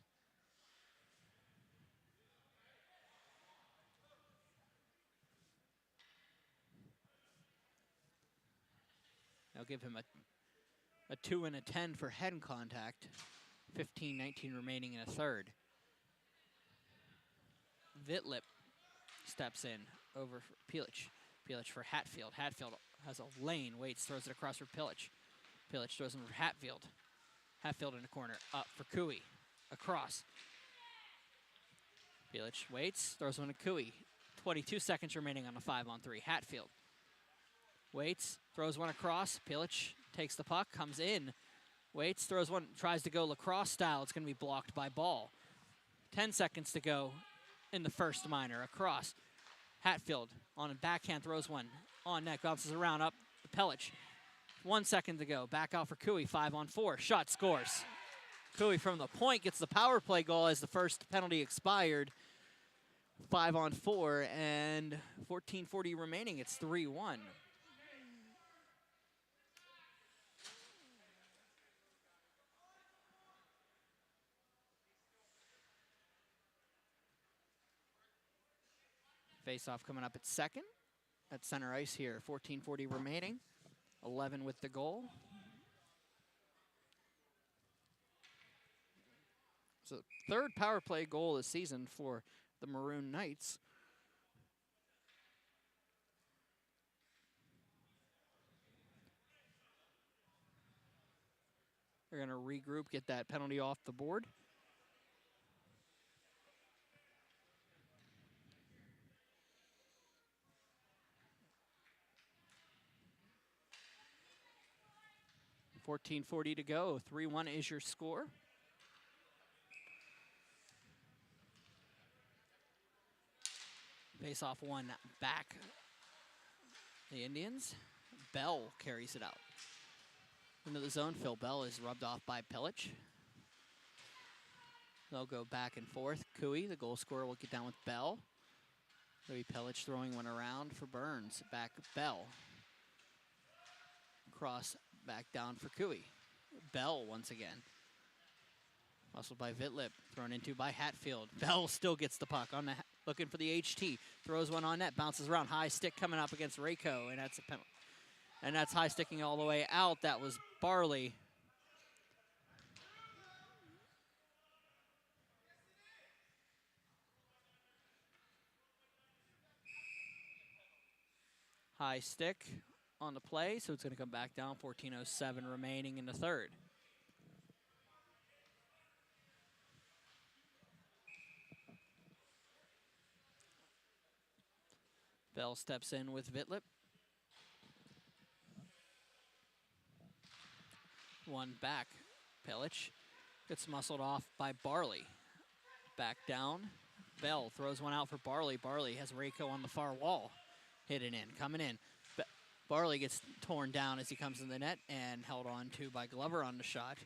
They'll give him a 2 and a 10 for head contact. 15:19 remaining in a third. Vitlip steps in over for Pilic. Pilic for Hatfield. Hatfield has a lane, waits, throws it across for Pilic. Pilic throws it for Hatfield. Hatfield in the corner, up for Cooey. Across. Pilic waits, throws one to Cooey. 22 seconds remaining on the 5-on-3. Hatfield waits, throws one across. Pilic takes the puck, comes in Waits, throws one, tries to go lacrosse style. It's going to be blocked by Ball. 10 seconds to go in the first minor. Across. Hatfield on a backhand, throws one. On net, bounces around, up to Pelich. 1 second to go. Back out for Cooey, 5-on-4. Shot scores. Cooey from the point gets the power play goal as the first penalty expired. 5-on-4 and 14:40 remaining. It's 3-1. Face-off coming up at second at center ice here. 14:40 remaining. 11 with the goal. So third power play goal this season for the Maroon Knights. They're going to regroup, get that penalty off the board. $14:40 to go. 3-1 is your score. Face off one back. The Indians. Bell carries it out. Into the zone, Phil Bell is rubbed off by Pelich. They'll go back and forth. Cooey, the goal scorer, will get down with Bell. Maybe Pelich throwing one around for Burns. Back Bell. Cross back down for Cooey. Bell once again. Muscled by Vitlip, thrown into by Hatfield. Bell still gets the puck on the looking for the HT. Throws one on net, bounces around. High stick coming up against Rayco, and that's a penalty. And that's high sticking all the way out. That was Barley. High stick on the play, so it's going to come back down. 14:07 remaining in the third. Bell steps in with Vitlip. One back. Pelich gets muscled off by Barley. Back down. Bell throws one out for Barley. Barley has Rayco on the far wall. Hidden in, coming in. Barley gets torn down as he comes in the net and held on to by Glover on the shot.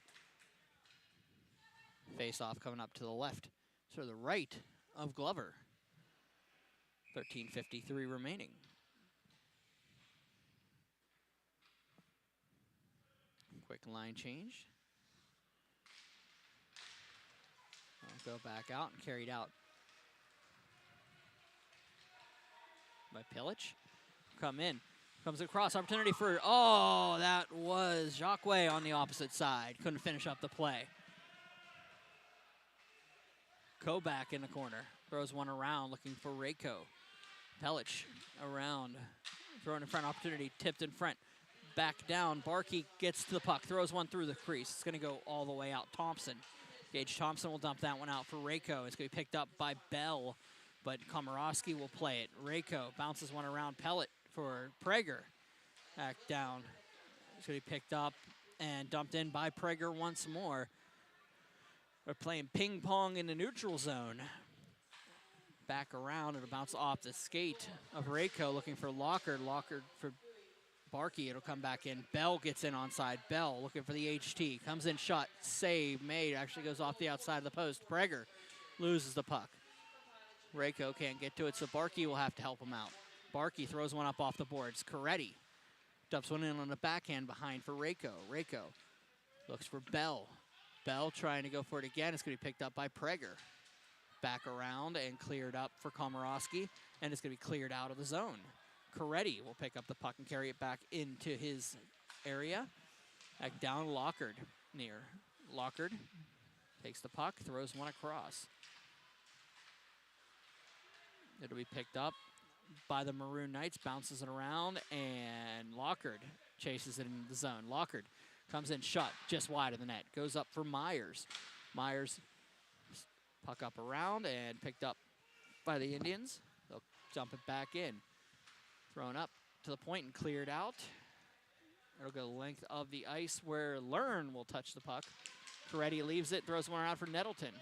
Face off coming up to the left, to the right of Glover. 13:53 remaining. Quick line change. I'll go back out and carried out by Pelich. Come in. Comes across, opportunity for, oh, that was Jacques on the opposite side. Couldn't finish up the play. Kobach in the corner. Throws one around, looking for Rayco. Pelich around. Throwing in front, opportunity, tipped in front. Back down, Barkey gets to the puck, throws one through the crease. It's gonna go all the way out, Thompson. Gage Thompson will dump that one out for Rayco. It's gonna be picked up by Bell, but Komorowski will play it. Rayco bounces one around Pellet for Prager. Back down. It's going to be picked up and dumped in by Prager once more. We're playing ping pong in the neutral zone. Back around, it'll bounce off the skate of Rayco, looking for Lockard. Lockard for Barkey, it'll come back in. Bell gets in onside. Bell looking for the HT. Comes in, shot, save, made. Actually goes off the outside of the post. Prager loses the puck. Rayco can't get to it, so Barkey will have to help him out. Barkey throws one up off the boards. Coretti dumps one in on the backhand behind for Rayco. Rayco looks for Bell. Bell trying to go for it again. It's going to be picked up by Prager. Back around and cleared up for Komorowski, and it's going to be cleared out of the zone. Coretti will pick up the puck and carry it back into his area. Back down, Lockard near. Lockard takes the puck, throws one across. It'll be picked up by the Maroon Knights, bounces it around, and Lockard chases it into the zone. Lockard comes in, shot just wide of the net. Goes up for Myers. Myers, puck up around and picked up by the Indians. They'll jump it back in. Thrown up to the point and cleared out. It'll go the length of the ice where Learn will touch the puck. Coretti leaves it, throws one around for Nettleton.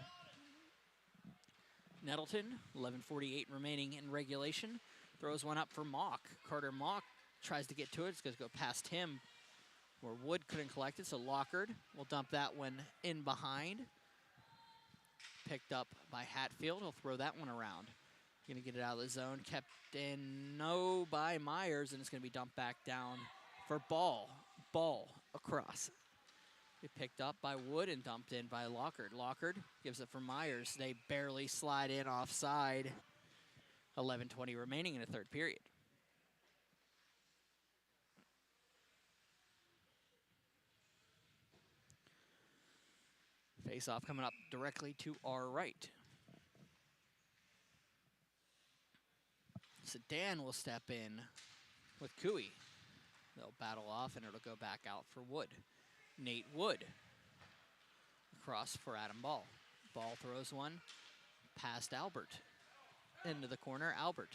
Nettleton, 11:48 remaining in regulation, throws one up for Mock. Carter Mock tries to get to it. It's going to go past him where Wood couldn't collect it, so Lockard will dump that one in behind. Picked up by Hatfield. He'll throw that one around. Going to get it out of the zone. Kept in by Myers, and it's going to be dumped back down for Ball. Ball across. It picked up by Wood and dumped in by Lockard. Lockard gives it for Myers. They barely slide in offside. 11:20 remaining in the third period. Face-off coming up directly to our right. Sedan will step in with Cooey. They'll battle off, and it'll go back out for Wood. Nate Wood across for Adam Ball. Ball throws one past Albert. Into the corner, Albert.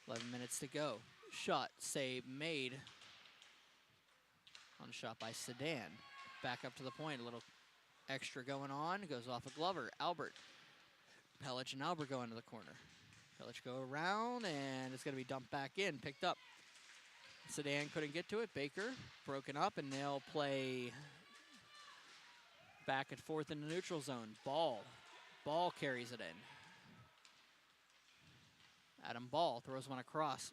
11 minutes to go. Shot, save made. On shot by Sedan. Back up to the point, a little extra going on. Goes off of Glover. Albert. Pellich and Albert go into the corner. Pellich go around, and it's going to be dumped back in. Picked up. Sedan couldn't get to it. Baker broken up, and they'll play back and forth in the neutral zone. Ball. Ball carries it in. Adam Ball throws one across.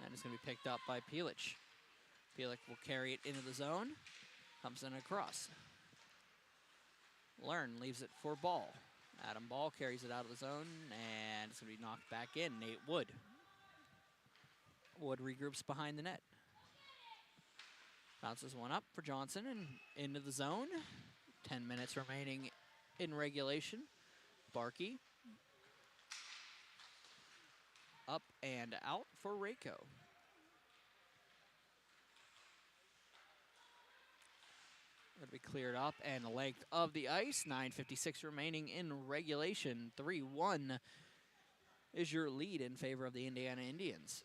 And it's going to be picked up by Pellich. Pellich will carry it into the zone. Comes in across. Learn leaves it for Ball. Adam Ball carries it out of the zone, and it's going to be knocked back in. Nate Wood. Wood regroups behind the net. Bounces one up for Johnson and into the zone. 10 minutes remaining in regulation. Barkey. Up and out for Rako. Going to be cleared up, and the length of the ice. 9:56 remaining in regulation. 3-1 is your lead in favor of the Indiana Indians.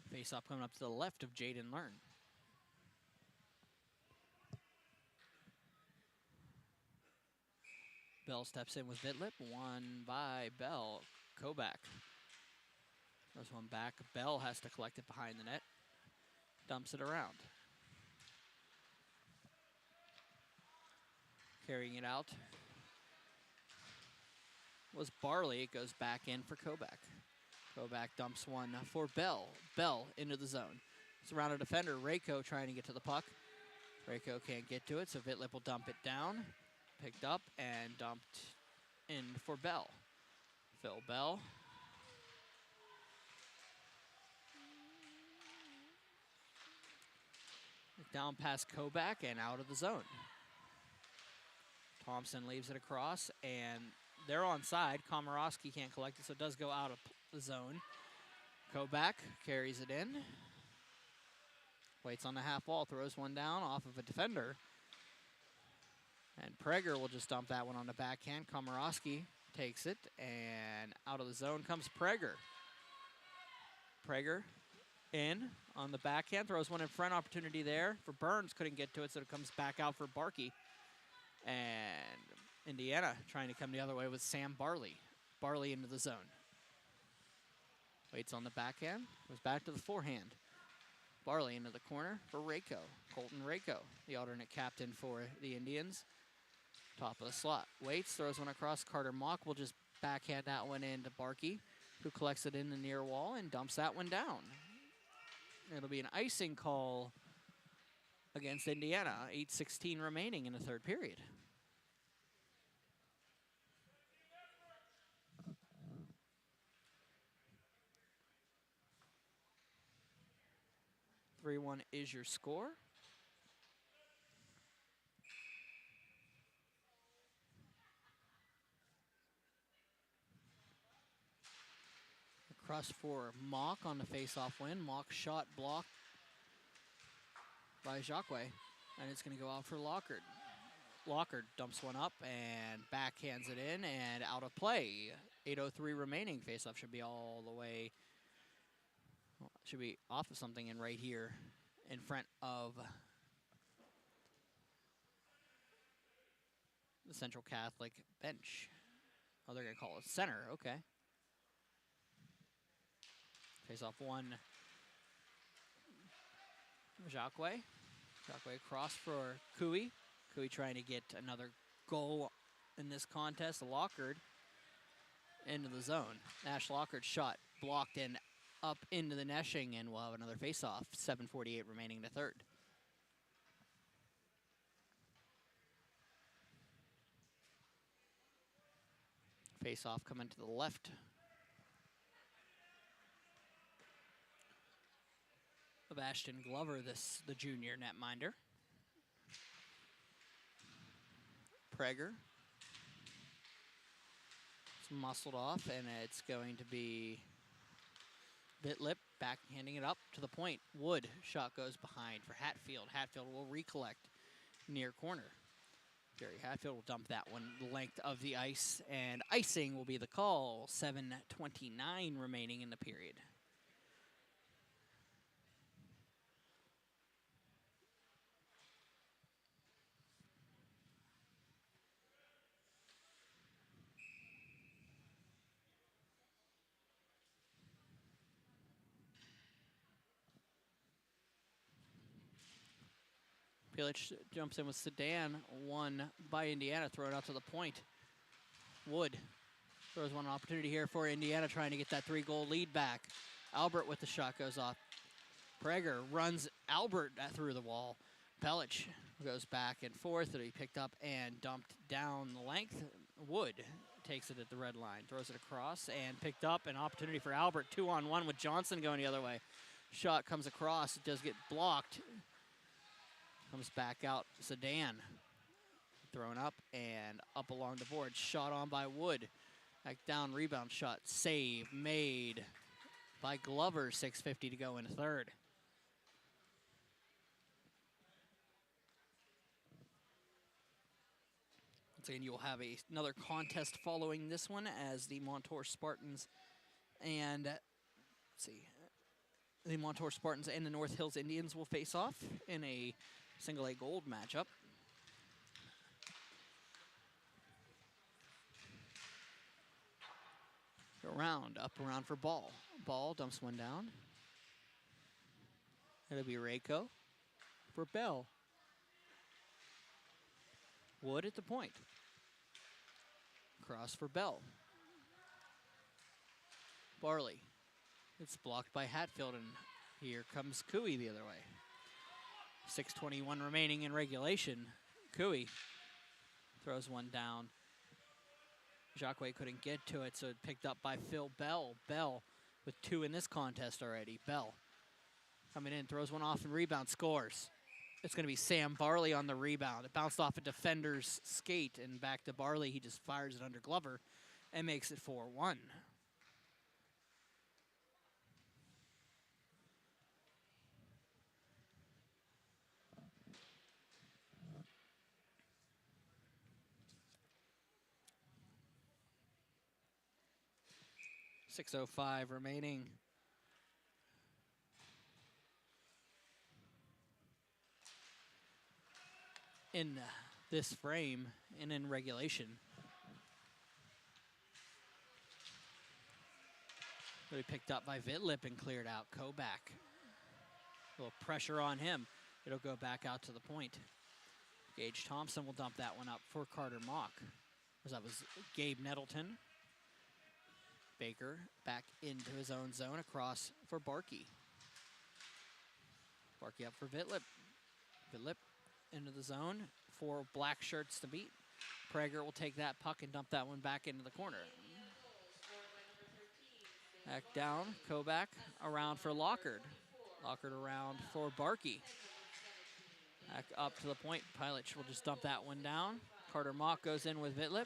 Face-off coming up to the left of Jaden Learn. Bell steps in with Vitlip. One by Bell. Kobach. There's one back. Bell has to collect it behind the net. Dumps it around. Carrying it out was Barley. It goes back in for Kobach. Kobach dumps one for Bell. Bell into the zone. Surrounded defender. Rako trying to get to the puck. Rako can't get to it, so Vitlip will dump it down. Picked up and dumped in for Bell. Phil Bell. Down past Kobach and out of the zone. Thompson leaves it across, and they're onside. Komorowski can't collect it, so it does go out of the zone. Kobach carries it in. Waits on the half wall, throws one down off of a defender. And Prager will just dump that one on the backhand. Komorowski takes it, and out of the zone comes Prager. Prager in on the backhand, throws one in front, opportunity there for Burns, couldn't get to it, so it comes back out for Barkey. And Indiana trying to come the other way with Sam Barley. Barley into the zone. Waits on the backhand, goes back to the forehand. Barley into the corner for Rako. Colton Rako, the alternate captain for the Indians. Top of the slot. Waits, throws one across. Carter Mock will just backhand that one into Barkey, who collects it in the near wall and dumps that one down. It'll be an icing call against Indiana. 8:16 remaining in the third period. (3-1) is your score. Across for Mock on the face-off win. Mock shot blocked by Jacques, and it's going to go out for Lockard. Lockard dumps one up and backhands it in and out of play. 8:03 remaining. Faceoff should be all the way, well, should be off of something and right here in front of the Central Catholic bench. Oh, they're going to call it center. Okay. Face-off one. Jacque. Jacque across for Cooey. Cooey trying to get another goal in this contest. Lockard into the zone. Ash Lockard's shot blocked and up into the neshing, and we'll have another face-off. 7:48 remaining to third. Face-off coming to the left of Ashton Glover, the junior netminder. Prager. It's muscled off, and it's going to be Bitlip backhanding it up to the point. Wood shot goes behind for Hatfield. Hatfield will recollect near corner. Jerry Hatfield will dump that one the length of the ice, and icing will be the call. 7:29 remaining in the period. Pilich jumps in with Sedan, one by Indiana, thrown out to the point. Wood throws one opportunity here for Indiana, trying to get that 3-goal lead back. Albert with the shot goes off. Prager runs Albert through the wall. Pilich goes back and forth, and he picked up and dumped down the length. Wood takes it at the red line, throws it across, and picked up an opportunity for Albert. 2-on-1 with Johnson going the other way. Shot comes across, it does get blocked. Comes back out, Sedan. Thrown up and up along the board. Shot on by Wood. Back down, rebound shot. Save made by Glover. 6:50 to go in third. Once again, you will have another contest following this one as the Montour Spartans and, let's see, the Montour Spartans and the North Hills Indians will face off in a single A gold matchup. Up around for Ball. Ball dumps one down. It'll be Reiko for Bell. Wood at the point. Cross for Bell. Barley. It's blocked by Hatfield, and here comes Cooey the other way. 6:21 remaining in regulation. Cooey throws one down. Jacque couldn't get to it, so it picked up by Phil Bell. Bell with 2 in this contest already. Bell coming in, throws one off and rebound, scores. It's going to be Sam Barley on the rebound. It bounced off a defender's skate and back to Barley. He just fires it under Glover and makes it 4-1. .605 remaining. In this frame and in regulation. Really picked up by Vitlip and cleared out. Koback. A little pressure on him. It'll go back out to the point. Gage Thompson will dump that one up for Carter Mock. That was Gabe Nettleton. Baker back into his own zone, across for Barkey. Barkey up for Vitlip. Vitlip into the zone, 4 black shirts to beat. Prager will take that puck and dump that one back into the corner. Back down, Koback around for Lockard. Lockard around for Barkey. Back up to the point, Pilich will just dump that one down. Carter Mock goes in with Vitlip.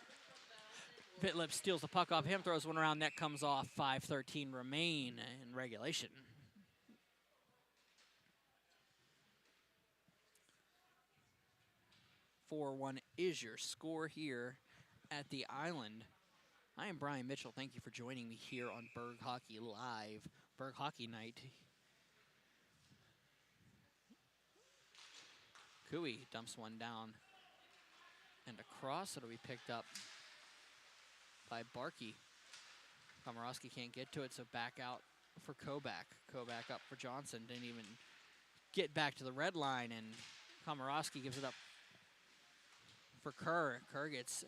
Vitlip steals the puck off him, throws one around, net comes off. 5:13 remain in regulation. 4-1 is your score here at the Island. I am Brian Mitchell. Thank you for joining me here on Berg Hockey Live, Berg Hockey Night. Cooey dumps one down and across. It'll be picked up by Barkey. Komorowski can't get to it, so back out for Kobach. Kobach up for Johnson. Didn't even get back to the red line, and Komorowski gives it up for Kerr. Kerr gets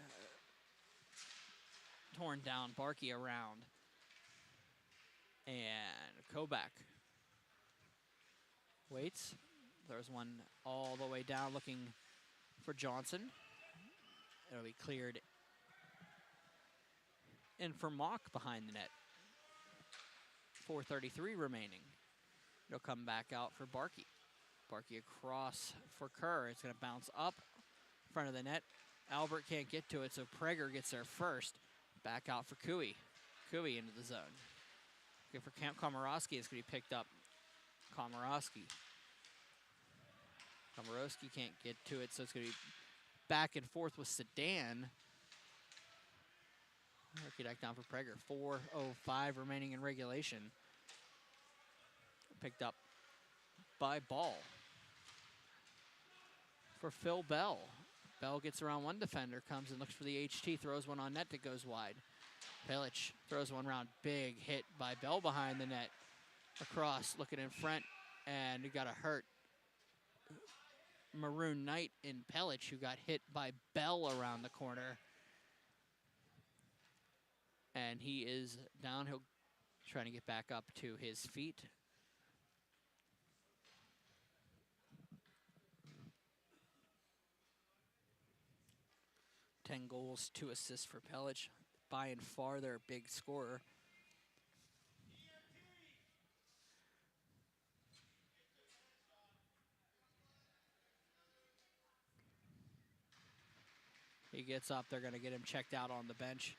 torn down. Barkey around. And Kobach waits. There's one all the way down looking for Johnson. It'll be cleared in for Mock behind the net. 4:33 remaining. It'll come back out for Barkey. Barkey across for Kerr. It's going to bounce up in front of the net. Albert can't get to it, so Prager gets there first. Back out for Cooey. Cooey into the zone. Okay, for Camp Komorowski, it's going to be picked up. Komorowski. Komorowski can't get to it, so it's going to be back and forth with Sedan. Rookie deck down for Prager. 4:05 remaining in regulation. Picked up by Ball. For Phil Bell. Bell gets around one defender, comes and looks for the HT, throws one on net that goes wide. Pilic throws one round, big hit by Bell behind the net. Across, looking in front, and he got a hurt Maroon Knight in Pilic, who got hit by Bell around the corner. And he is downhill, trying to get back up to his feet. Ten goals, 2 assists for Pilic. By and far their big scorer. He gets up, they're going to get him checked out on the bench.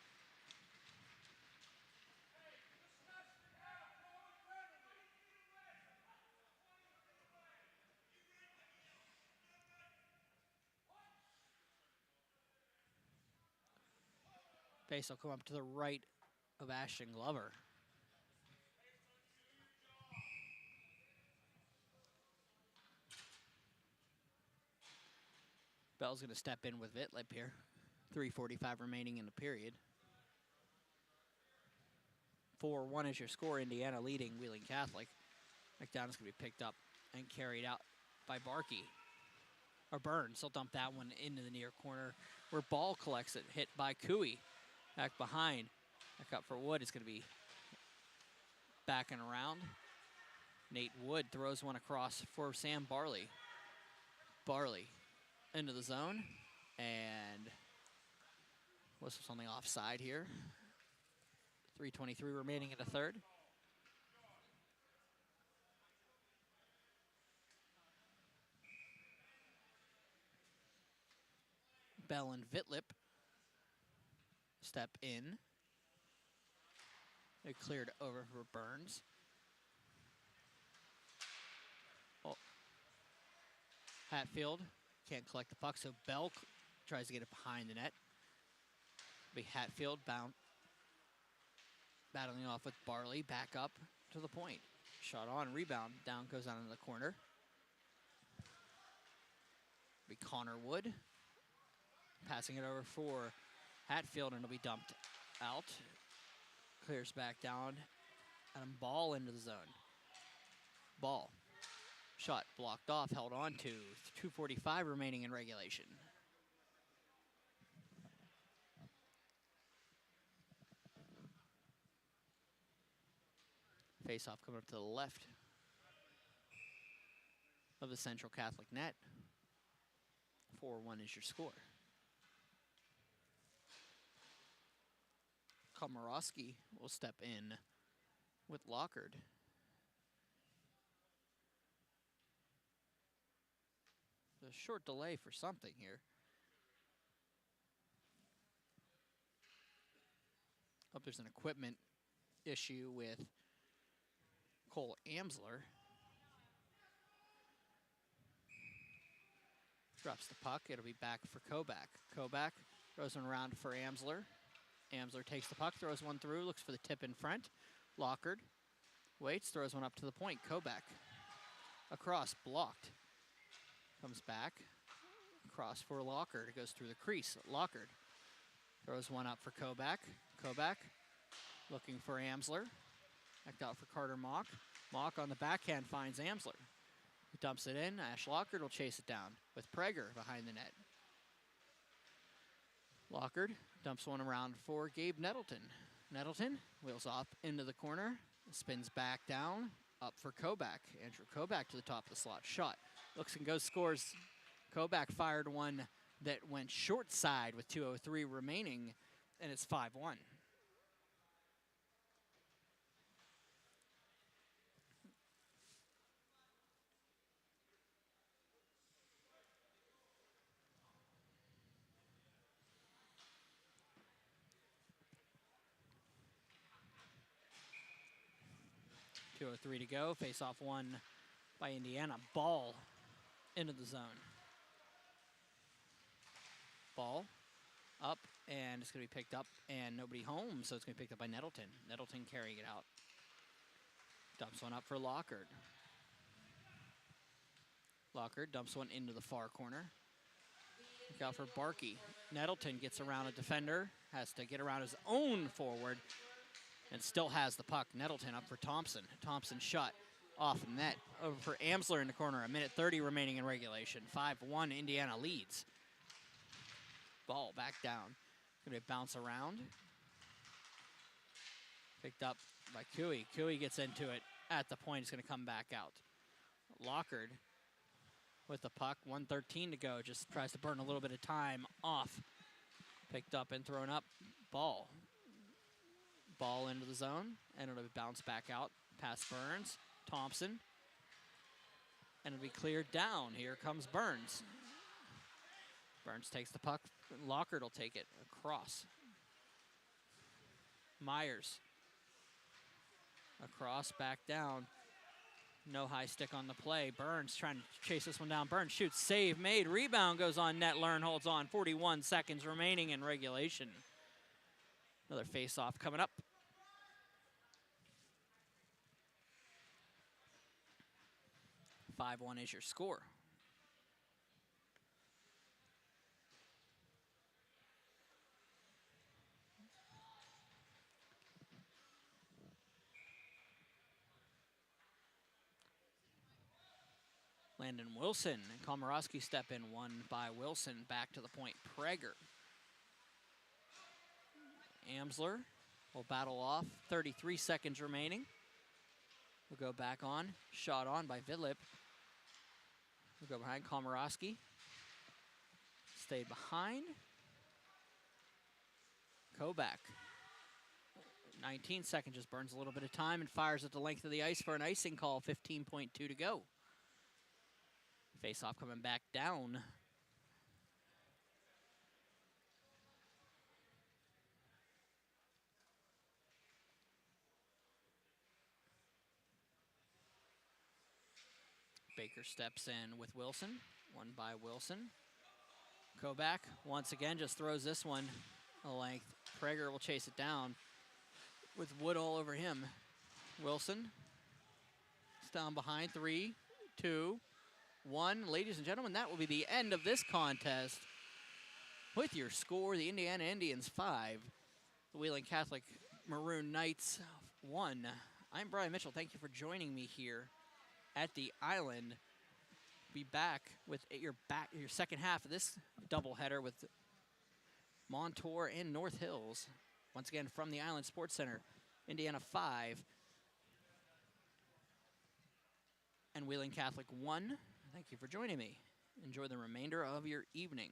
Base will come up to the right of Ashton Glover. Bell's going to step in with Vitlip here. 3:45 remaining in the period. 4-1 is your score. Indiana leading Wheeling Catholic. McDonough's going to be picked up and carried out by Barkey. Or Burns. He'll dump that one into the near corner where Ball collects it. Hit by Cooey. Back behind. Back up for Wood. It's going to be backing around. Nate Wood throws one across for Sam Barley. Barley into the zone. And whistle something offside here. 3:23 remaining in the third. Bell and Vitlip step in. They cleared over for Burns. Oh. Hatfield can't collect the puck, so Bell tries to get it behind the net. Be Hatfield bound, battling off with Barley, back up to the point. Shot on, rebound, down goes down in the corner. Be Connor Wood. Passing it over for Hatfield, and it'll be dumped out. Clears back down, and Ball into the zone. Ball. Shot blocked off, held on to. 2:45 remaining in regulation. Face-off coming up to the left of the Central Catholic net. 4-1 is your score. Komorowski will step in with Lockard. A short delay for something here. Hope there's an equipment issue with Cole Amsler. Drops the puck. It'll be back for Kobach. Kobach throws one around for Amsler. Amsler takes the puck, throws one through, looks for the tip in front. Lockard waits, throws one up to the point. Kobach across, blocked. Comes back. Cross for Lockard. It goes through the crease. Lockard throws one up for Kobach. Kobach looking for Amsler. Backed out for Carter Mock. Mock on the backhand finds Amsler. He dumps it in. Ash Lockard will chase it down with Prager behind the net. Lockard dumps one around for Gabe Nettleton. Nettleton wheels off into the corner. Spins back down. Up for Kobach. Andrew Kobach to the top of the slot. Shot. Looks and goes, scores. Kobach fired one that went short side with 2:03 remaining, and it's 5-1. .203 to go. Face off one by Indiana. Ball into the zone. Ball up, and it's going to be picked up, and nobody home, so it's going to be picked up by Nettleton. Nettleton carrying it out. Dumps one up for Lockard. Lockard dumps one into the far corner. Look out for Barkey. Nettleton gets around a defender, has to get around his own forward, and still has the puck. Nettleton up for Thompson. Thompson shot off net over for Amsler in the corner. 1:30 remaining in regulation. 5-1, Indiana leads. Ball back down. Gonna be a bounce around. Picked up by Cooey. Cooey gets into it at the point. It's gonna come back out. Lockard with the puck. 1:13 to go. Just tries to burn a little bit of time off. Picked up and thrown up. Ball. Ball into the zone, and it'll be bounced back out past Burns. Thompson. And it'll be cleared down. Here comes Burns. Burns takes the puck. Lockard will take it across. Myers. Across, back down. No high stick on the play. Burns trying to chase this one down. Burns shoots, save made. Rebound goes on net. Learn holds on. 41 seconds remaining in regulation. Another face-off coming up. .51 is your score. Landon Wilson and Komorowski step in, one by Wilson. Back to the point, Prager. Amsler will battle off. 33 seconds remaining. We'll go back on. Shot on by Vidlip. We'll go behind Komorowski. Stayed behind. Kobach. 19 seconds, just burns a little bit of time and fires at the length of the ice for an icing call. 15.2 to go. Face-off coming back down. Baker steps in with Wilson. One by Wilson. Kobach once again just throws this one a length. Prager will chase it down with Wood all over him. Wilson. It's down behind. 3, 2, 1. Ladies and gentlemen, that will be the end of this contest. With your score, the Indiana Indians 5, the Wheeling Catholic Maroon Knights 1. I'm Brian Mitchell. Thank you for joining me here at the Island. Be back with your second half of this doubleheader with Montour and North Hills. Once again from the Island Sports Center, Indiana 5 and Wheeling Catholic 1. Thank you for joining me. Enjoy the remainder of your evening.